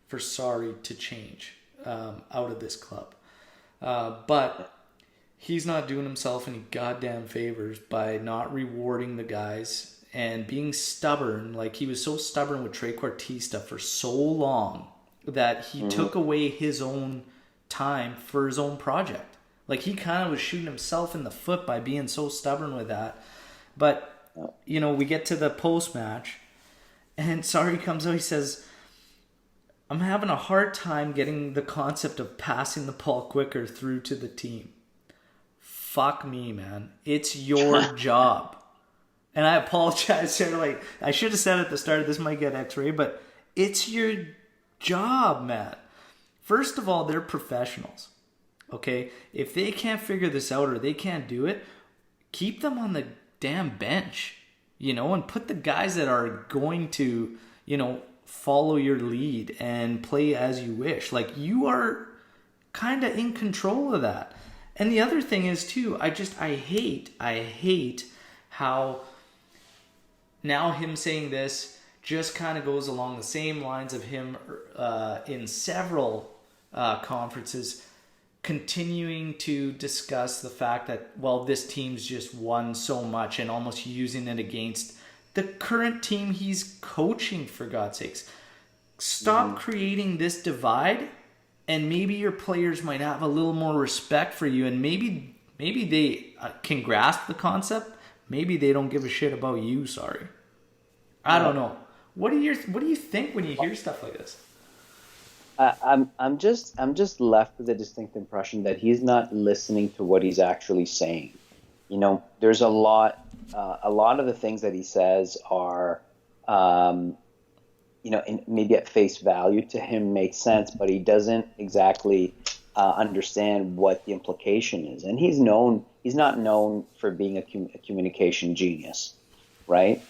for Sarri to change out of this club. But he's not doing himself any goddamn favors by not rewarding the guys and being stubborn. Like, he was so stubborn with Trequartista for so long that he took away his own time for his own project. Like, he kind of was shooting himself in the foot by being so stubborn with that. But, you know, we get to the post-match, and Sarri comes out, he says, I'm having a hard time getting the concept of passing the ball quicker through to the team. Fuck me, man. It's your job. And I apologize here. Like, I should have said at the start, this might get X-ray, but it's your job, man. First of all, they're professionals. Okay? If they can't figure this out or they can't do it, keep them on the damn bench, you know, and put the guys that are going to, you know, follow your lead and play as you wish. Like, you are kind of in control of that. And the other thing is too, I hate how now him saying this just kind of goes along the same lines of him in several conferences continuing to discuss the fact that, well, this team's just won so much, and almost using it against the current team he's coaching, for God's sakes. Stop creating this divide, and maybe your players might have a little more respect for you, and maybe they can grasp the concept. Maybe they don't give a shit about you. Sorry, I don't know. What do you think when you hear stuff like this? I'm just left with a distinct impression that he's not listening to what he's actually saying. You know, there's a lot of the things that he says are, you know, maybe at face value to him make sense, but he doesn't exactly understand what the implication is. And he's not known for being a communication genius, right?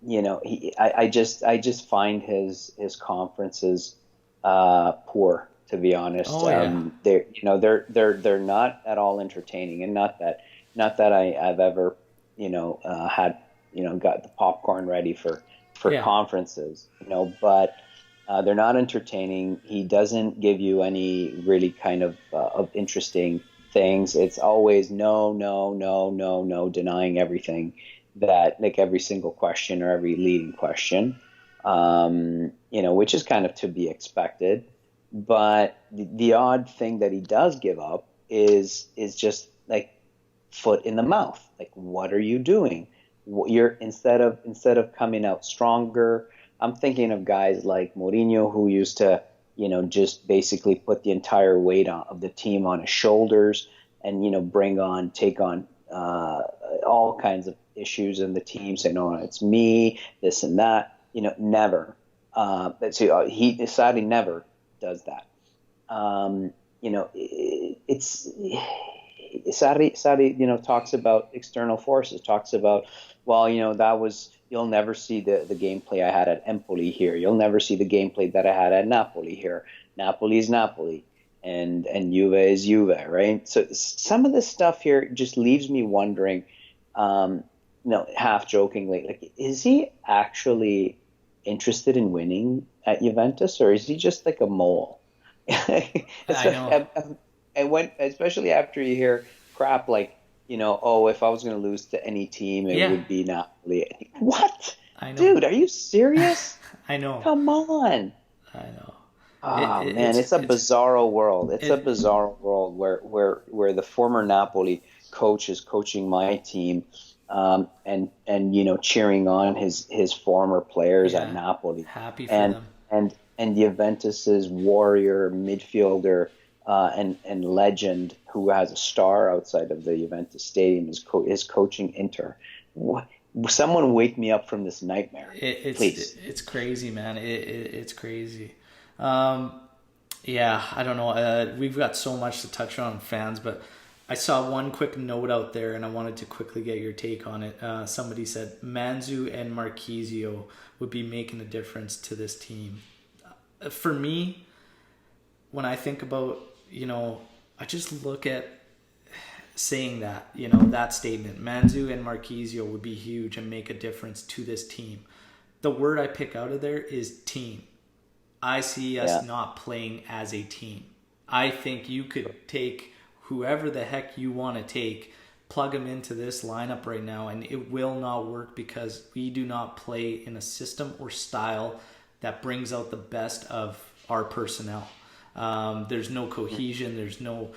You know, I just find his conferences poor, to be honest. Oh, yeah. They're not at all entertaining, and not that I've ever, you know, had, you know, got the popcorn ready for conferences, you know, but they're not entertaining. He doesn't give you any really kind of interesting things. It's always no, denying everything, that, like, every single question or every leading question, you know, which is kind of to be expected. But the odd thing that he does give up is just like foot in the mouth. Like, what are you doing? You're instead of coming out stronger. I'm thinking of guys like Mourinho, who used to, you know, just basically put the entire weight of the team on his shoulders, and, you know, take on all kinds of issues in the team, say, no, it's me, this and that. You know, never. He sadly never does that. You know, it's Sarri, you know, talks about external forces, talks about, well, you know, you'll never see the gameplay I had at Empoli here. You'll never see the gameplay that I had at Napoli here. Napoli is Napoli, and Juve is Juve, right? So some of this stuff here just leaves me wondering, you know, half jokingly, like, is he actually interested in winning at Juventus, or is he just like a mole? I know. And especially after you hear crap like, you know, oh, if I was going to lose to any team, it would be Napoli. What? I know. Dude, are you serious? I know. Come on. I know. Oh, man, it's a bizarro world. It's a bizarro world where the former Napoli coach is coaching my team, and you know, cheering on his former players at Napoli. Happy for them. And Juventus's warrior midfielder and legend, who has a star outside of the Juventus stadium, is coaching Inter. What? Someone wake me up from this nightmare, please. It's crazy, man. It's crazy. Yeah, I don't know. We've got so much to touch on fans, but I saw one quick note out there, and I wanted to quickly get your take on it. Somebody said Manzu and Marquisio would be making a difference to this team. For me, when I think about, you know, I just look at saying that, you know, that statement, Manzu and Marquisio would be huge and make a difference to this team. The word I pick out of there is team. I see us not playing as a team. I think you could take whoever the heck you want to take, plug them into this lineup right now, and it will not work, because we do not play in a system or style that brings out the best of our personnel. There's no cohesion. There's no,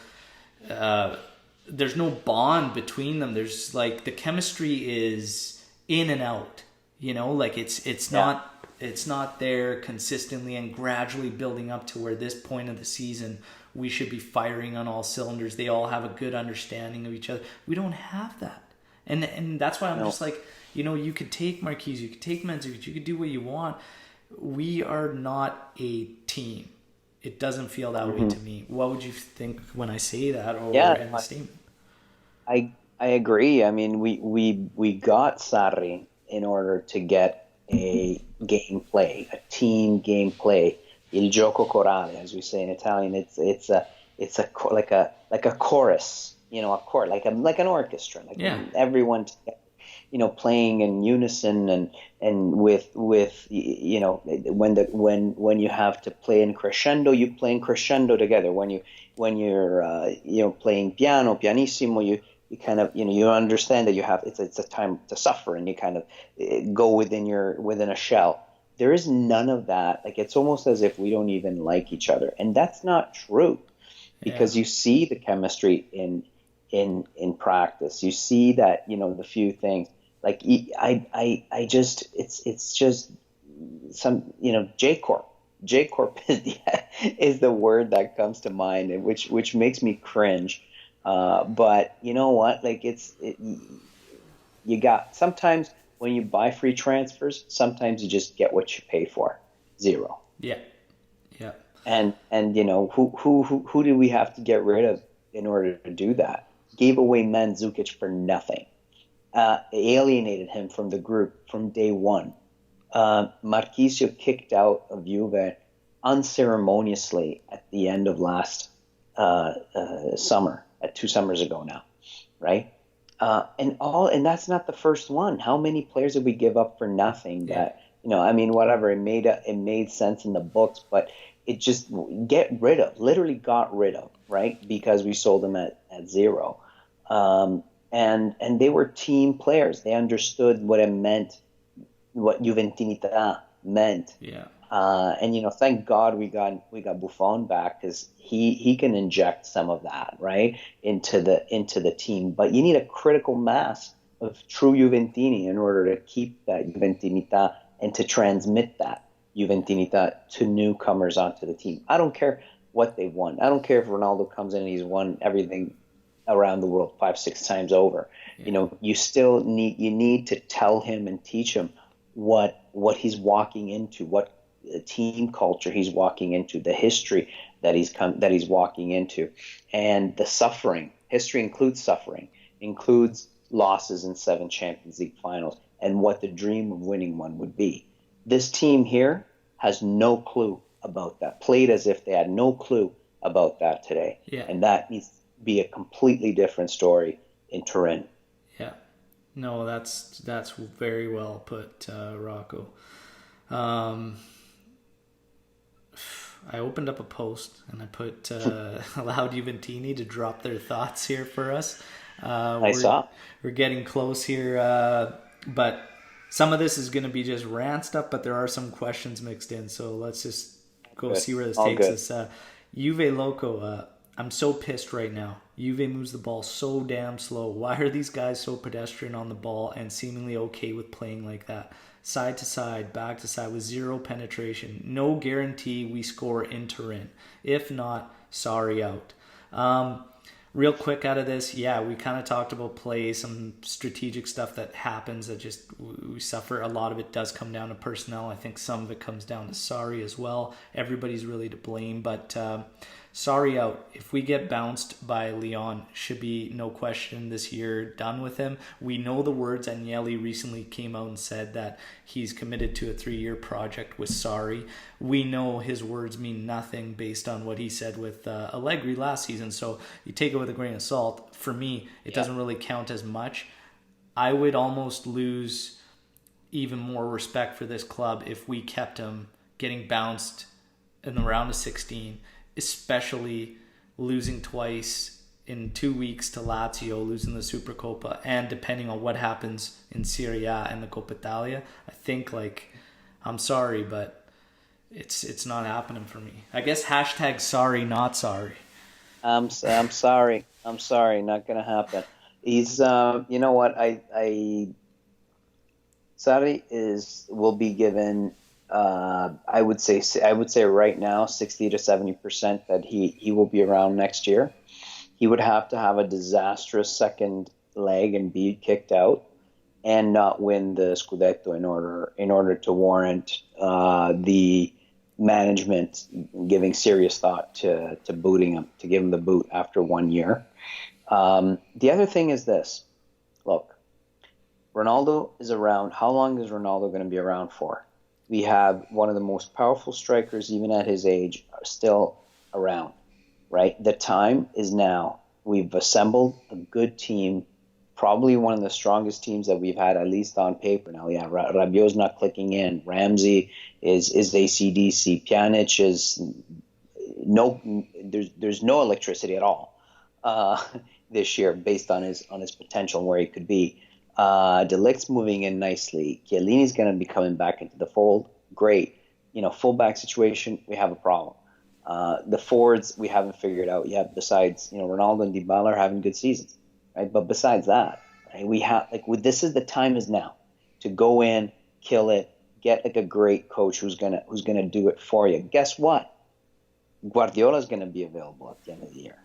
there's no bond between them. There's like the chemistry is in and out, like it's not there consistently and gradually building up to where this point of the season we should be firing on all cylinders. They all have a good understanding of each other. We don't have that. And that's why I'm just like, you could take Marquise, you could take Mandzukic, you could do what you want. We are not a team. It doesn't feel that way to me. What would you think when I say that or in the statement? I agree. I mean, we got Sarri in order to get a gameplay, a team gameplay, il gioco corale, as we say in Italian. It's like a chorus, a chord, like an orchestra, everyone together, playing in unison and with when you have to play in crescendo, you play in crescendo together. When you're playing pianissimo, you kind of you understand that it's a time to suffer, and you kind of go within a shell. There is none of that. Like, it's almost as if we don't even like each other, and that's not true, because you see the chemistry in practice. You see that the few things. Like, I just it's just some J-Corp. J-Corp is the word that comes to mind, and which makes me cringe. But you know what? Like, you got, sometimes when you buy free transfers, sometimes you just get what you pay for. Zero. Yeah. And who do we have to get rid of in order to do that? Gave away Mandzukic for nothing. Alienated him from the group from day one. Marchisio kicked out of Juve unceremoniously at the end of last summer, 2 summers ago now, right? And that's not the first one. How many players did we give up for nothing? That whatever, it made sense in the books, but it just literally got rid of, right? Because we sold them at zero. And they were team players. They understood what it meant, what Juventinità meant. Yeah. And thank God we got Buffon back, because he can inject some of that, right, into the team. But you need a critical mass of true Juventini in order to keep that Juventinità and to transmit that Juventinità to newcomers onto the team. I don't care what they've won. I don't care if Ronaldo comes in and he's won everything around the world 5-6 times over. Yeah. You still need to tell him and teach him what he's walking into, what team culture he's walking into, the history that he's walking into, and the suffering. History includes suffering, includes losses in 7 Champions League finals, and what the dream of winning one would be. This team here has no clue about that. Played as if they had no clue about that today. Yeah. And that needs to be a completely different story in Turin. Yeah. No, that's very well put, Rocco. I opened up a post and I put allowed Juventini to drop their thoughts here for us. I saw. We're getting close here, but some of this is going to be just rant stuff, but there are some questions mixed in. So let's just go see where this takes us. Juve Loco, I'm so pissed right now. Juve moves the ball so damn slow. Why are these guys so pedestrian on the ball and seemingly okay with playing like that? Side to side, back to side with zero penetration. No guarantee we score in Turin. If not, sorry out. Real quick out of this, we kind of talked about play, some strategic stuff that happens that just we suffer. A lot of it does come down to personnel. I think some of it comes down to Sarri as well. Everybody's really to blame, but Sarri out. If we get bounced by Lyon, should be no question this year done with him. We know the words. Agnelli recently came out and said that he's committed to a 3-year project with Sarri. We know his words mean nothing based on what he said with Allegri last season. So you take it with a grain of salt. For me, it doesn't really count as much. I would almost lose even more respect for this club if we kept him getting bounced in the round of 16, especially losing twice in 2 weeks to Lazio, losing the Supercoppa, and depending on what happens in Serie A and the Coppa Italia, I think, I'm sorry, but it's not happening for me. I guess #sorry, not sorry. I'm sorry. I'm sorry, not gonna happen. He's, you know what? Sarri will be given. I would say right now, 60 to 70% that he will be around next year. He would have to have a disastrous second leg and be kicked out and not win the Scudetto in order to warrant the management giving serious thought to booting him, to give him the boot after 1 year. The other thing is this. Look, Ronaldo is around. How long is Ronaldo going to be around for? We have one of the most powerful strikers, even at his age, still around, right? The time is now. We've assembled a good team, probably one of the strongest teams that we've had, at least on paper now. Yeah, Rabiot's not clicking in. Ramsey is AC/DC. Pjanic is no. There's no electricity at all this year, based on his potential and where he could be. De Ligt's moving in nicely. Chiellini's going to be coming back into the fold. Great. Fullback situation, we have a problem. The forwards, we haven't figured out yet. Besides, Ronaldo and Dybala are having good seasons, right? But besides that, right, we have this is the time is now to go in, kill it, get a great coach who's gonna do it for you. Guess what? Guardiola's going to be available at the end of the year.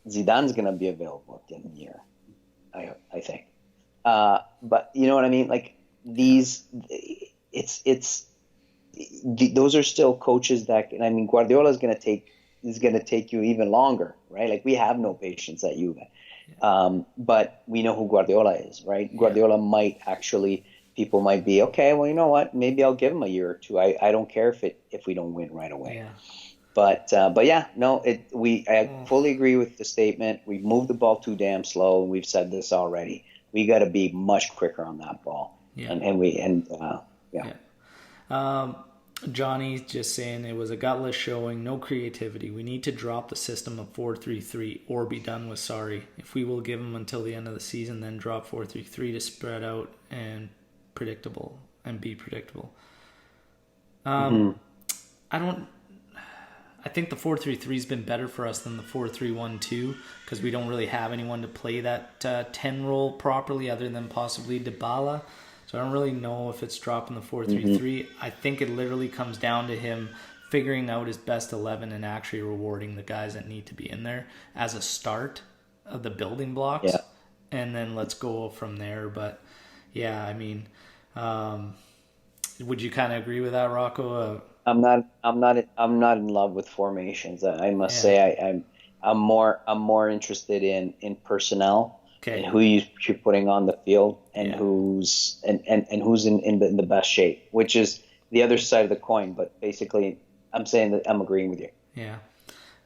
Zidane's going to be available at the end of the year. I think. But you know what I mean? Like those are still coaches that, I mean, Guardiola is going to take you even longer, right? Like we have no patience at Juve. But we know who Guardiola is, right? Guardiola might actually, people might be, okay, well, you know what? Maybe I'll give him a year or two. I don't care if we don't win right away. Yeah. But yeah, no, I fully agree with the statement. We've moved the ball too damn slow, and we've said this already. We got to be much quicker on that ball. Yeah. Johnny's just saying it was a gutless showing, no creativity. We need to drop the system of 4-3-3 or be done with Sarri. If we will give him until the end of the season, then drop 4-3-3 to spread out and be predictable. I think the 4-3-3 has been better for us than the 4-3-1-2 because we don't really have anyone to play that 10 role properly other than possibly Dybala. So I don't really know if it's dropping the 4-3-3. I think it literally comes down to him figuring out his best 11 and actually rewarding the guys that need to be in there as a start of the building blocks. Yeah. And then let's go from there. But yeah, I mean, would you kind of agree with that, Rocco? I'm not in love with formations. I must say I'm more interested in personnel and who you're putting on the field and who's in the best shape, which is the other side of the coin. But basically, I'm saying that I'm agreeing with you. Yeah.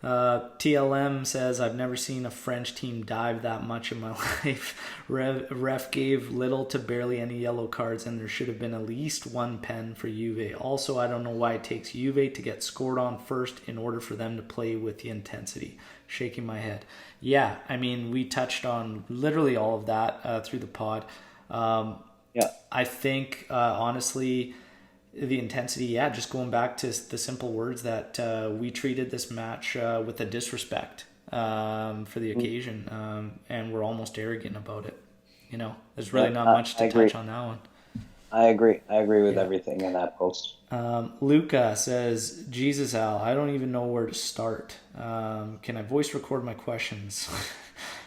TLM says, I've never seen a French team dive that much in my life. Ref gave little to barely any yellow cards, and there should have been at least one pen for Juve. Also, I don't know why it takes Juve to get scored on first in order for them to play with the intensity. Shaking my head. Yeah, I mean, we touched on literally all of that through the pod. I think, honestly, the intensity, just going back to the simple words that we treated this match with a disrespect for the occasion, and we're almost arrogant about it. There's really not much to touch on that one. I agree with everything in that post. Luca says, Jesus, Al, I don't even know where to start. Can I voice record my questions?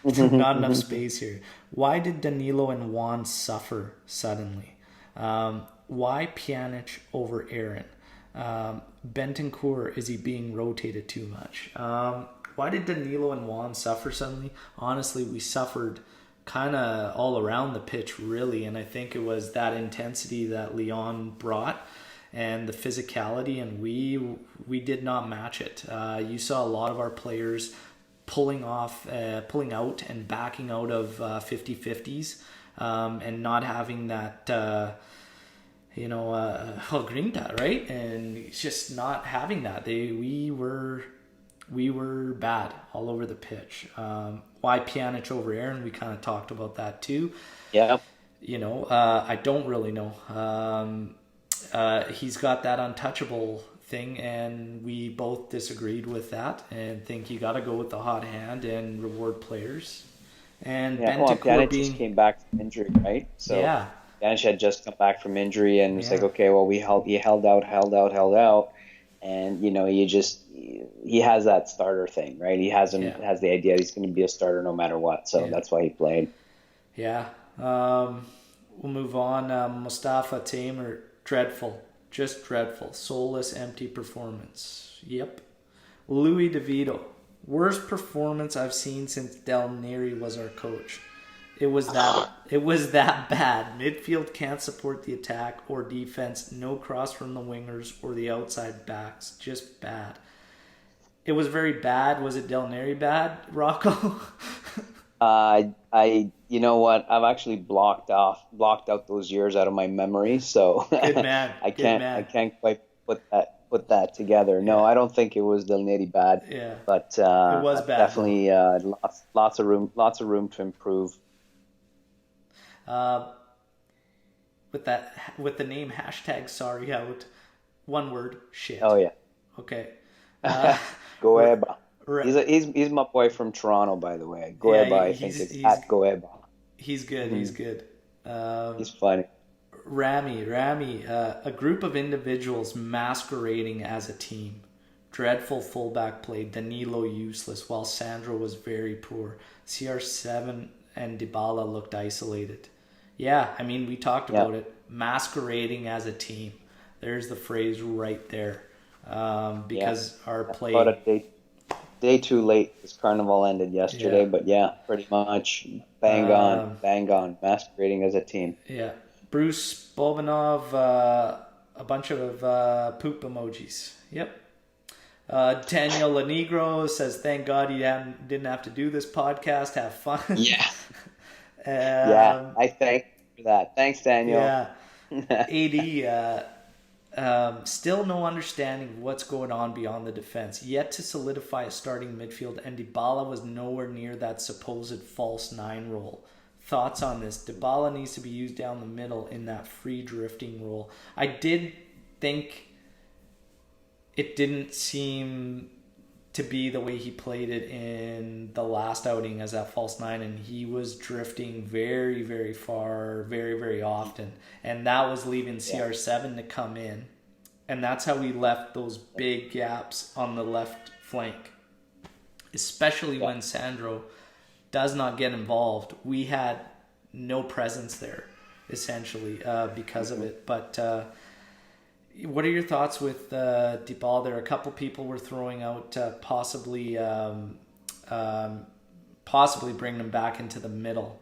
Not enough space here. Why did Danilo and Juan suffer suddenly? Why Pjanic over Aaron? Bentancur, is he being rotated too much? Why did Danilo and Juan suffer suddenly? Honestly, we suffered kind of all around the pitch, really, and I think it was that intensity that Lyon brought and the physicality, and we did not match it. You saw a lot of our players pulling out and backing out of 50-50s and not having that grinta, right? And it's just not having that. We were bad all over the pitch. Why Pjanic over Aaron? We kind of talked about that too. Yeah. I don't really know. He's got that untouchable thing, and we both disagreed with that and think you got to go with the hot hand and reward players. And Yeah, well, Bentancur Pjanic just being, came back from injury, right? So yeah, Pjanic had just come back from injury, and it's like, yeah, okay, well, he held out, and he has that starter thing, right? yeah, has the idea he's going to be a starter no matter what, so yeah, that's why he played. yeah. We'll move on. Mustafa Tamer, dreadful, just dreadful, soulless, empty performance. Yep. Louis DeVito, worst performance I've seen since Del Neri was our coach. It was that bad. Midfield can't support the attack or defense. No cross from the wingers or the outside backs. Just bad. It was very bad. Was it Del Neri bad, Rocco? You know what? I've actually blocked out those years out of my memory, so Good man. Good I man. can't quite put that together. No, Yeah. I don't think it was Del Neri bad, Yeah. but It was bad though. definitely lots of room to improve. Uh, with the name hashtag sorry out, one word, shit. Oh yeah, Okay. Uh, r- Goeba. r- He's my boy from Toronto, by the way. yeah, Goeba, I think it's at Goeba. he's good. Hmm. He's good. He's funny. Rami, a group of individuals masquerading as a team. Dreadful fullback play. Danilo useless, while Sandro was very poor. CR7 and Dybala looked isolated. Yeah, I mean, we talked Yeah, about it. Masquerading as a team. There's the phrase right there. yeah. Because our About a play, day too late. This carnival ended yeah, yesterday, but yeah, pretty much um, bang on, masquerading as a team. yeah. Bruce Bobanov, a bunch of poop emojis. Yep. Daniel Lanigro says, "Thank God you didn't have to do this podcast. Have fun." Yeah. Yeah, um, I thank you for that. Thanks, Daniel. yeah. AD, still no understanding of what's going on beyond the defense. Yet to solidify a starting midfield, and Dybala was nowhere near that supposed false nine role. Thoughts on this? Dybala needs to be used down the middle in that free drifting role. I did think it didn't seem to be the way he played it in the last outing as that false nine, and he was drifting very, very far, very, very often, and that was leaving Yeah, CR7 to come in, and that's how we left those big gaps on the left flank, especially yeah, when Sandro does not get involved. We had no presence there, essentially, because of mhm. it. But what are your thoughts with Dybala? There are a couple people were throwing out um, possibly bringing him back into the middle.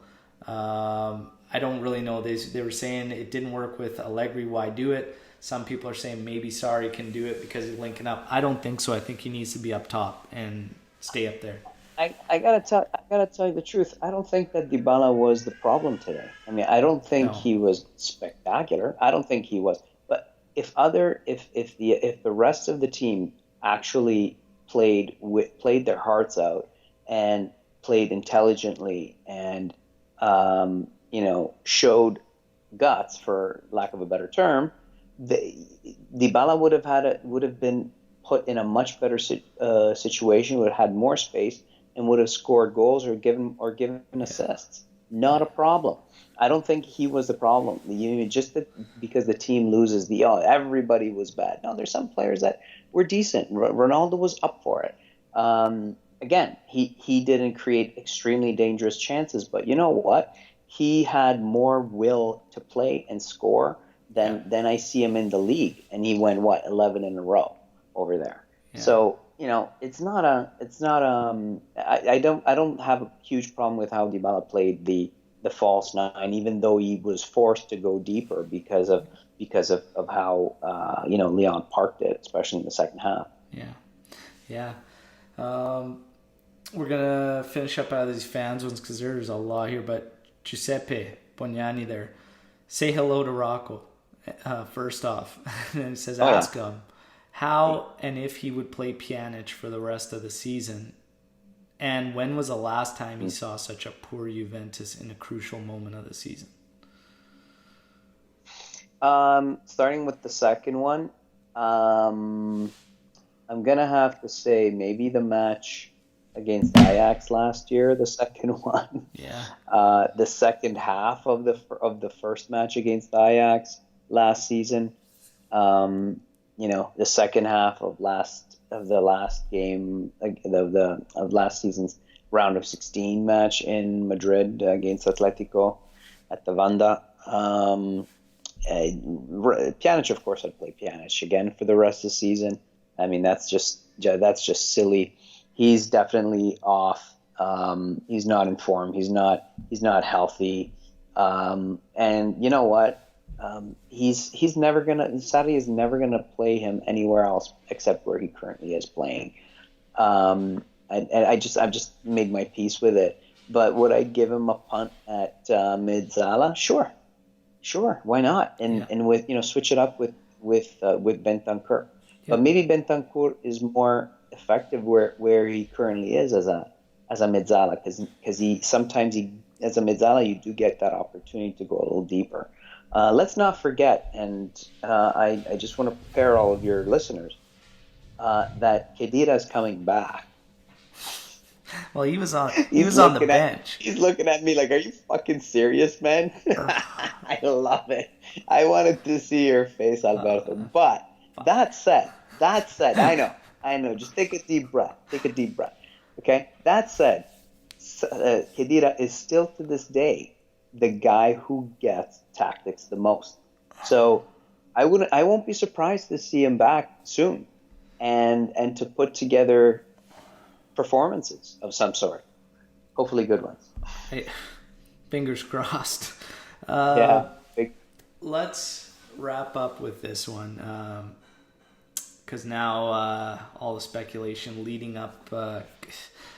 I don't really know. They were saying it didn't work with Allegri. Why do it? Some people are saying maybe Sarri can do it because he's linking up. I don't think so. I think he needs to be up top and stay up there. I gotta tell you the truth. I don't think that Dybala was the problem today. I mean, I don't think No. he was spectacular. I don't think he was. But if the rest of the team actually played their hearts out and played intelligently and showed guts, for lack of a better term, the, Dybala would have been put in a much better situation, would have had more space, and would have scored goals or given Yeah. assists. Not a Yeah. problem. I don't think he was the problem. Just that because the team loses, everybody was bad. No, there's some players that were decent. Ronaldo was up for it. Again, he didn't create extremely dangerous chances, but you know what? He had more will to play and score Yeah. than I see him in the league, and he went, what, 11 in a row over there. Yeah. So I don't have a huge problem with how Dybala played the false nine, even though he was forced to go deeper because of how Lyon parked it, especially in the second half. Yeah. Yeah. We're gonna finish up out of these fans ones because there's a lot here. But Giuseppe Bognani there, say hello to Rocco. First off, and it says Oh yeah. ask him how and if he would play Pjanic for the rest of the season, and when was the last time he saw such a poor Juventus in a crucial moment of the season? Starting with the second one, I'm gonna have to say maybe the match against Ajax last year, the second one. Yeah. The second half of the first match against Ajax last season. The second half of the last game of last season's round of 16 match in Madrid against Atletico at the Wanda. Pjanic, of course, I'd play Pjanic again for the rest of the season. I mean, that's just silly. He's definitely off. He's not in form. He's not healthy. And you know what? Sarri is never gonna play him anywhere else except where he currently is playing. I've just made my peace with it. But would I give him a punt at Mid-Zala? Sure, why not? And with switch it up with Bentancur. Yeah. But maybe Bentancur is more effective where he currently is as a Mid-Zala, because sometimes as a Mid-Zala you do get that opportunity to go a little deeper. Let's not forget, and I just want to prepare all of your listeners that Khedira is coming back. Well, he was on the bench. He's looking at me like, "Are you fucking serious, man?" I love it. I wanted to see your face, Alberto. But that said, I know. Just take a deep breath. Okay. That said, Khedira is still to this day the guy who gets tactics the most. So I won't be surprised to see him back soon, and to put together performances of some sort, hopefully good ones. Hey, fingers crossed. Let's wrap up with this one, because now all the speculation leading up.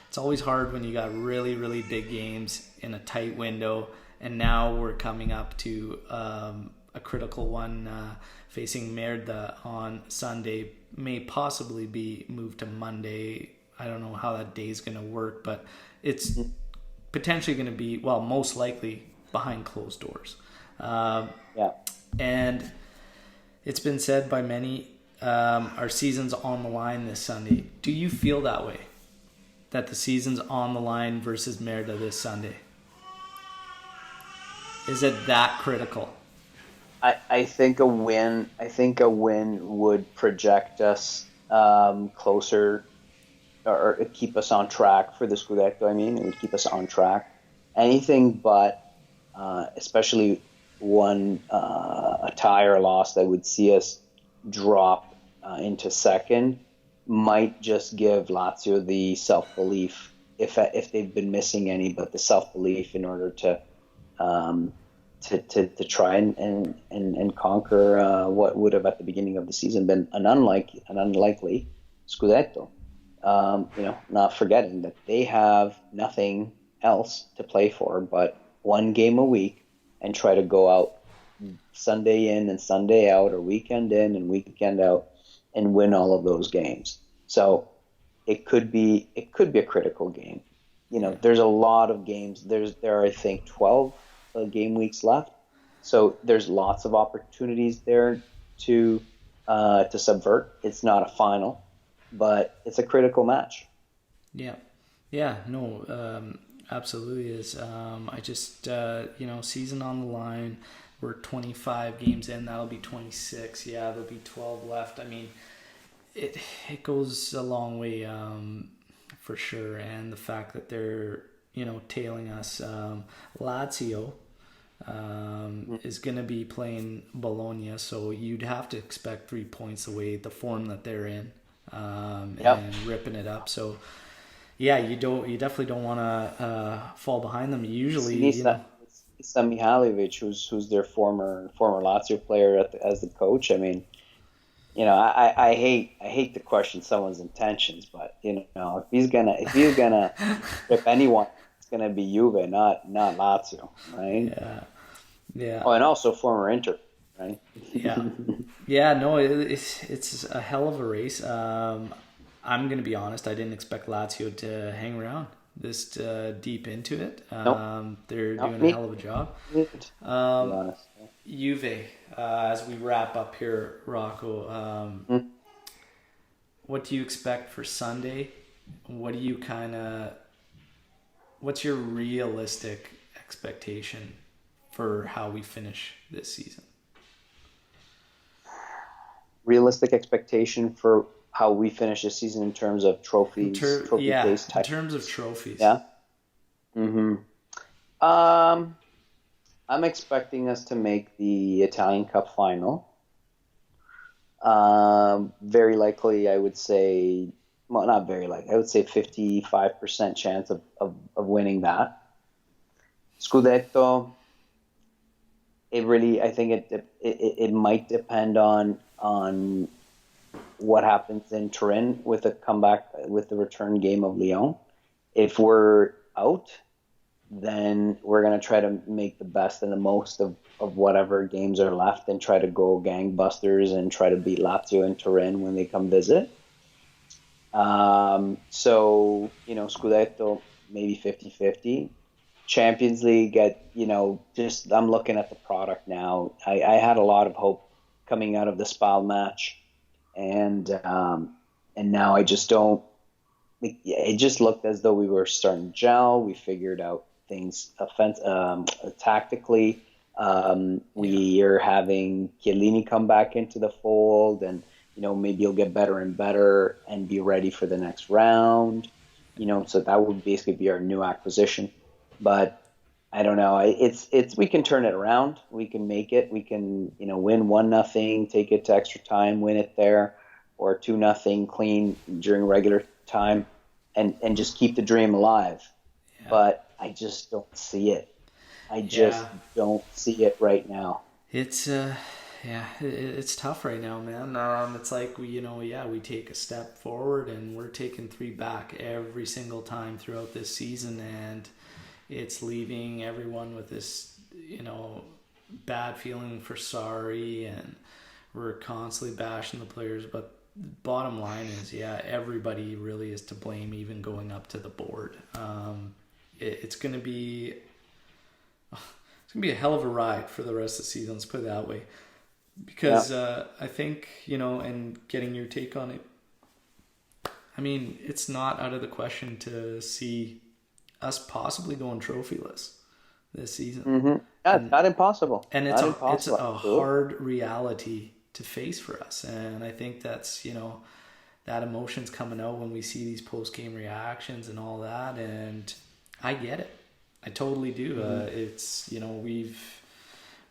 It's always hard when you got really, really big games in a tight window, and now we're coming up to a critical one facing Merda on Sunday. May possibly be moved to Monday. I don't know how that day is going to work, but it's potentially going to be, well, most likely behind closed doors. And it's been said by many, our season's on the line this Sunday. Do you feel that way? That the season's on the line versus Merda this Sunday? Is it that critical? I think a win would project us closer, or keep us on track for the Scudetto. I mean, it would keep us on track. Anything but, especially a tie or loss that would see us drop into second, might just give Lazio the self-belief, if they've been missing any, but the self-belief in order to try and conquer what would have at the beginning of the season been an unlikely Scudetto. Not forgetting that they have nothing else to play for but one game a week, and try to go out Sunday in and Sunday out, or weekend in and weekend out, and win all of those games. So it could be a critical game. There's a lot of games. There are, I think, 12 game weeks left. So there's lots of opportunities there to subvert. It's not a final, but it's a critical match. Absolutely is. I just season on the line. We're 25 games in. That'll be 26. There'll be 12 left. I mean, it goes a long way, for sure. And the fact that they're tailing us, Lazio is going to be playing Bologna, so you'd have to expect 3 points away, the form that they're in, and ripping it up. So you definitely don't want to fall behind them. Usually, Mihailovic, who's their former Lazio player as the coach. I mean, I hate to question someone's intentions, but if he's gonna rip anyone, it's gonna be Juve, not Lazio, right? Yeah. Oh, and also former Inter, right? No, it's a hell of a race. I'm gonna be honest. I didn't expect Lazio to hang around this deep into it. They're doing a hell of a job. To be honest. Juve, as we wrap up here, Rocco, what do you expect for Sunday? What do you what's your realistic expectation for how we finish this season? Realistic expectation for how we finish this season in terms of trophies, trophy case type. In terms of trophies. Yeah. Mm-hmm. I'm expecting us to make the Italian Cup final. Very likely, I would say, well, not very likely. I would say 55% chance of winning that. Scudetto, I think it might depend on what happens in Turin with the comeback, with the return game of Lyon. If we're out, then we're going to try to make the best and the most of whatever games are left and try to go gangbusters and try to beat Lazio in Turin when they come visit. So, Scudetto, maybe 50-50. Champions League, I'm looking at the product now. I had a lot of hope coming out of the Spal match, and now I just don't. It just looked as though we were starting to gel. We figured out things tactically. We are having Chiellini come back into the fold, and maybe he'll get better and better and be ready for the next round. So that would basically be our new acquisition. But I don't know. It's we can turn it around. We can make it. We can win 1-0, take it to extra time, win it there, or 2-0 clean during regular time, and just keep the dream alive. Yeah. But I just don't see it. I just don't see it right now. It's it's tough right now, man. It's like we take a step forward and we're taking 3 back every single time throughout this season, and it's leaving everyone with this, bad feeling for Sarri, and we're constantly bashing the players. But the bottom line is, everybody really is to blame, even going up to the board. It's going to be a hell of a ride for the rest of the season. Let's put it that way. Because I think, and getting your take on it, I mean, it's not out of the question to see us possibly going trophyless this season. Mm-hmm. Yeah, it's not impossible. And it's a hard reality to face for us. And I think that's, that emotion's coming out when we see these post-game reactions and all that. And I get it. I totally do. Mm-hmm. It's,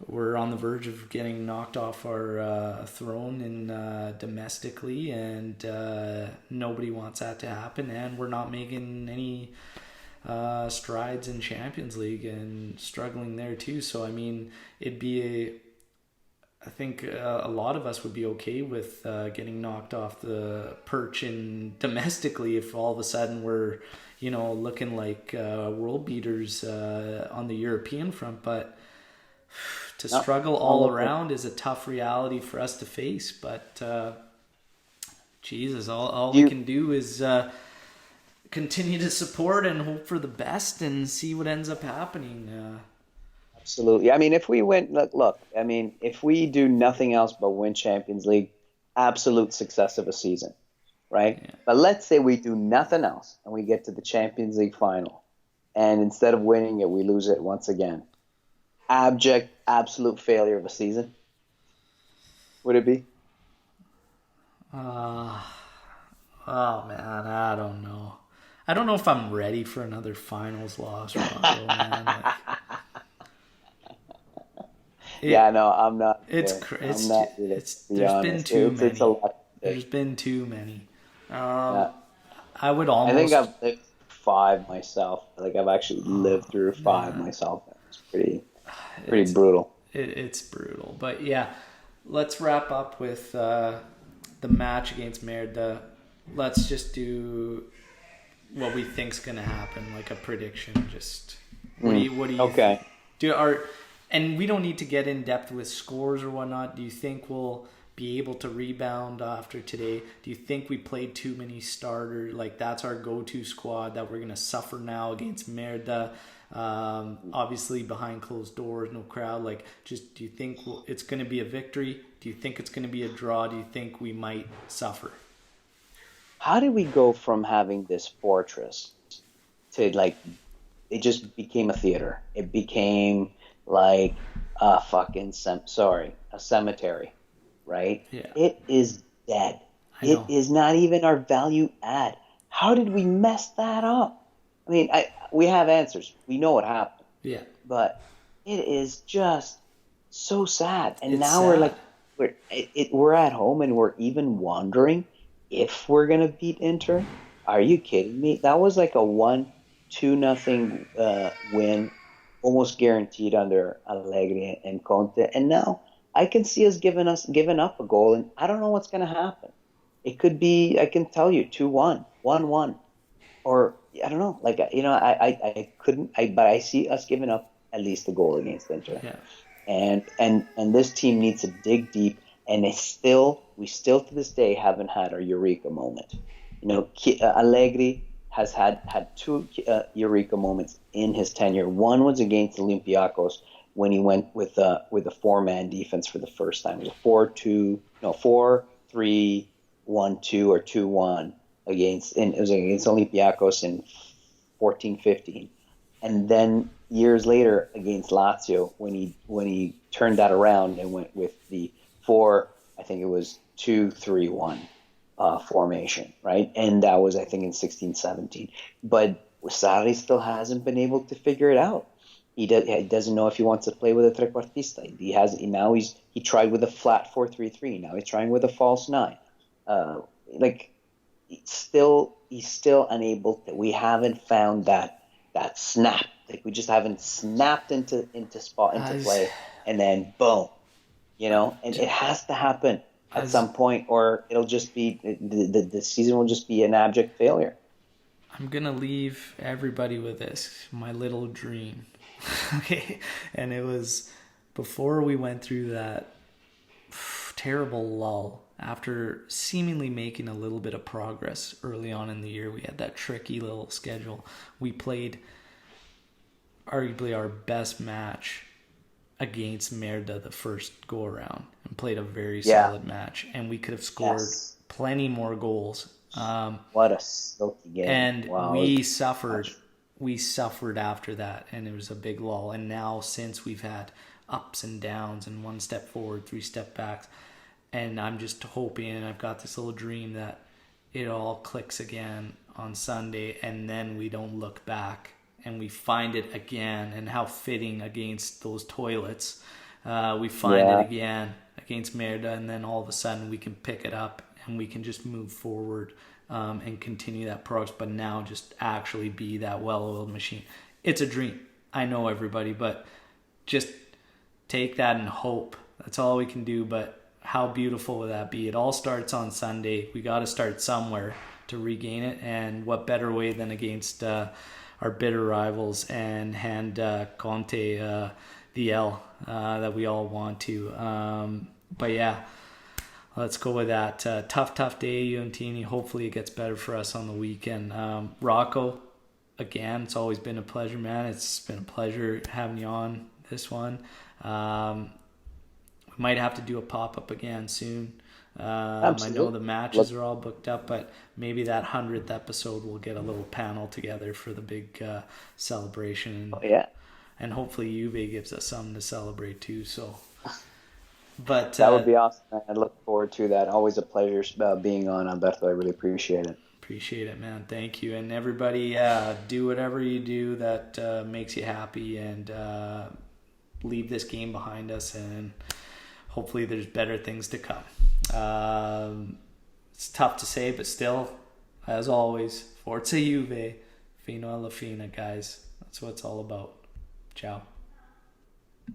we're on the verge of getting knocked off our throne in domestically, and nobody wants that to happen. And we're not making any strides in Champions League and struggling there too. So, I mean, I think a lot of us would be okay with getting knocked off the perch in domestically if all of a sudden we're, looking like world beaters on the European front. But to struggle all around is a tough reality for us to face. But Jesus, all we can do is continue to support and hope for the best and see what ends up happening. Absolutely. I mean, if we win, look, if we do nothing else but win Champions League, absolute success of a season, right? Yeah. But let's say we do nothing else and we get to the Champions League final, and instead of winning it, we lose it once again. Abject, absolute failure of a season. Would it be? Oh man, I don't know. I don't know if I'm ready for another finals loss, Rocco, man. I'm not. There's been too many. I would almost. I think I've lived 5 myself. Like I've actually lived through 5 myself. It's pretty brutal. It's brutal, but let's wrap up with the match against Merda. Let's just do what we think's gonna happen, like a prediction. Just what do you okay? And we don't need to get in depth with scores or whatnot. Do you think we'll be able to rebound after today? Do you think we played too many starters? Like, that's our go-to squad that we're going to suffer now against Merda? Obviously behind closed doors, no crowd. Like, just, do you think it's going to be a victory? Do you think it's going to be a draw? Do you think we might suffer? How did we go from having this fortress to like it just became a theater? It became like a fucking a cemetery, right? Yeah, It is dead. I It know. is not even our value add. How did we mess that up? I mean, we have answers. We know what happened, Yeah, but it is just so sad. And it's now we're sad. like, we're at home and we're even wondering if we're gonna beat Inter. Are you kidding me? That was like a 1-2 nothing win, almost guaranteed under Allegri and Conte. And now I can see us giving up a goal, and I don't know what's gonna happen. It could be, I can tell you, 2-1, 1-1, or I don't know. Like I couldn't. But I see us giving up at least a goal against Inter, Yeah. and this team needs to dig deep. And we still to this day haven't had our eureka moment. Allegri has had two eureka moments in his tenure. One was against Olympiacos when he went with a four-man defense for the first time. It was a 4-2, no 4-3-1-2 or 2-1 it was against Olympiacos in 14-15, and then years later against Lazio when he turned that around and went with the four, I think it was 2-3-1 formation, right? And that was, I think, in 16-17. But Sarri still hasn't been able to figure it out. He doesn't know if he wants to play with a trequartista. He tried with a flat 4-3-3. Now he's trying with a false nine. Like he's still unable to. We haven't found that snap. Like we just haven't snapped into play, and then boom, and it has to happen at some point, or it'll just be the season will just be an abject failure. I'm gonna leave everybody with this, my little dream. Okay, and it was before we went through that terrible lull. After seemingly making a little bit of progress early on in the year, we had that tricky little schedule. We played arguably our best match against Merda the first go around and played a very solid match, and we could have scored plenty more goals. What a silky game. And wow, we suffered after that, and it was a big lull. And now since we've had ups and downs and one step forward, three step backs, and I'm just hoping, and I've got this little dream that it all clicks again on Sunday, and then we don't look back and we find it again. And how fitting against those toilets. We find it again against Merda, and then all of a sudden we can pick it up and we can just move forward and continue that progress, but now just actually be that well-oiled machine. It's a dream. I know, everybody, but just take that and hope. That's all we can do, but how beautiful would that be? It all starts on Sunday. We got to start somewhere to regain it, and what better way than against our bitter rivals and hand Conte the L that we all want to. But yeah, let's go with that. Tough day, Juventini. Hopefully it gets better for us on the weekend. Rocco, again, it's always been a pleasure, man. It's been a pleasure having you on this one. We might have to do a pop-up again soon. I know the matches are all booked up, but maybe that 100th episode we'll get a little panel together for the big celebration. And hopefully Juve gives us something to celebrate too. So, but that would be awesome. I look forward to that. Always a pleasure being on, Alberto. I really appreciate it. Appreciate it, man. Thank you. And everybody, do whatever you do that makes you happy, and leave this game behind us, and hopefully there's better things to come. It's tough to say, but still, as always, Forza Juve, fino alla fine, guys. That's what it's all about. Ciao.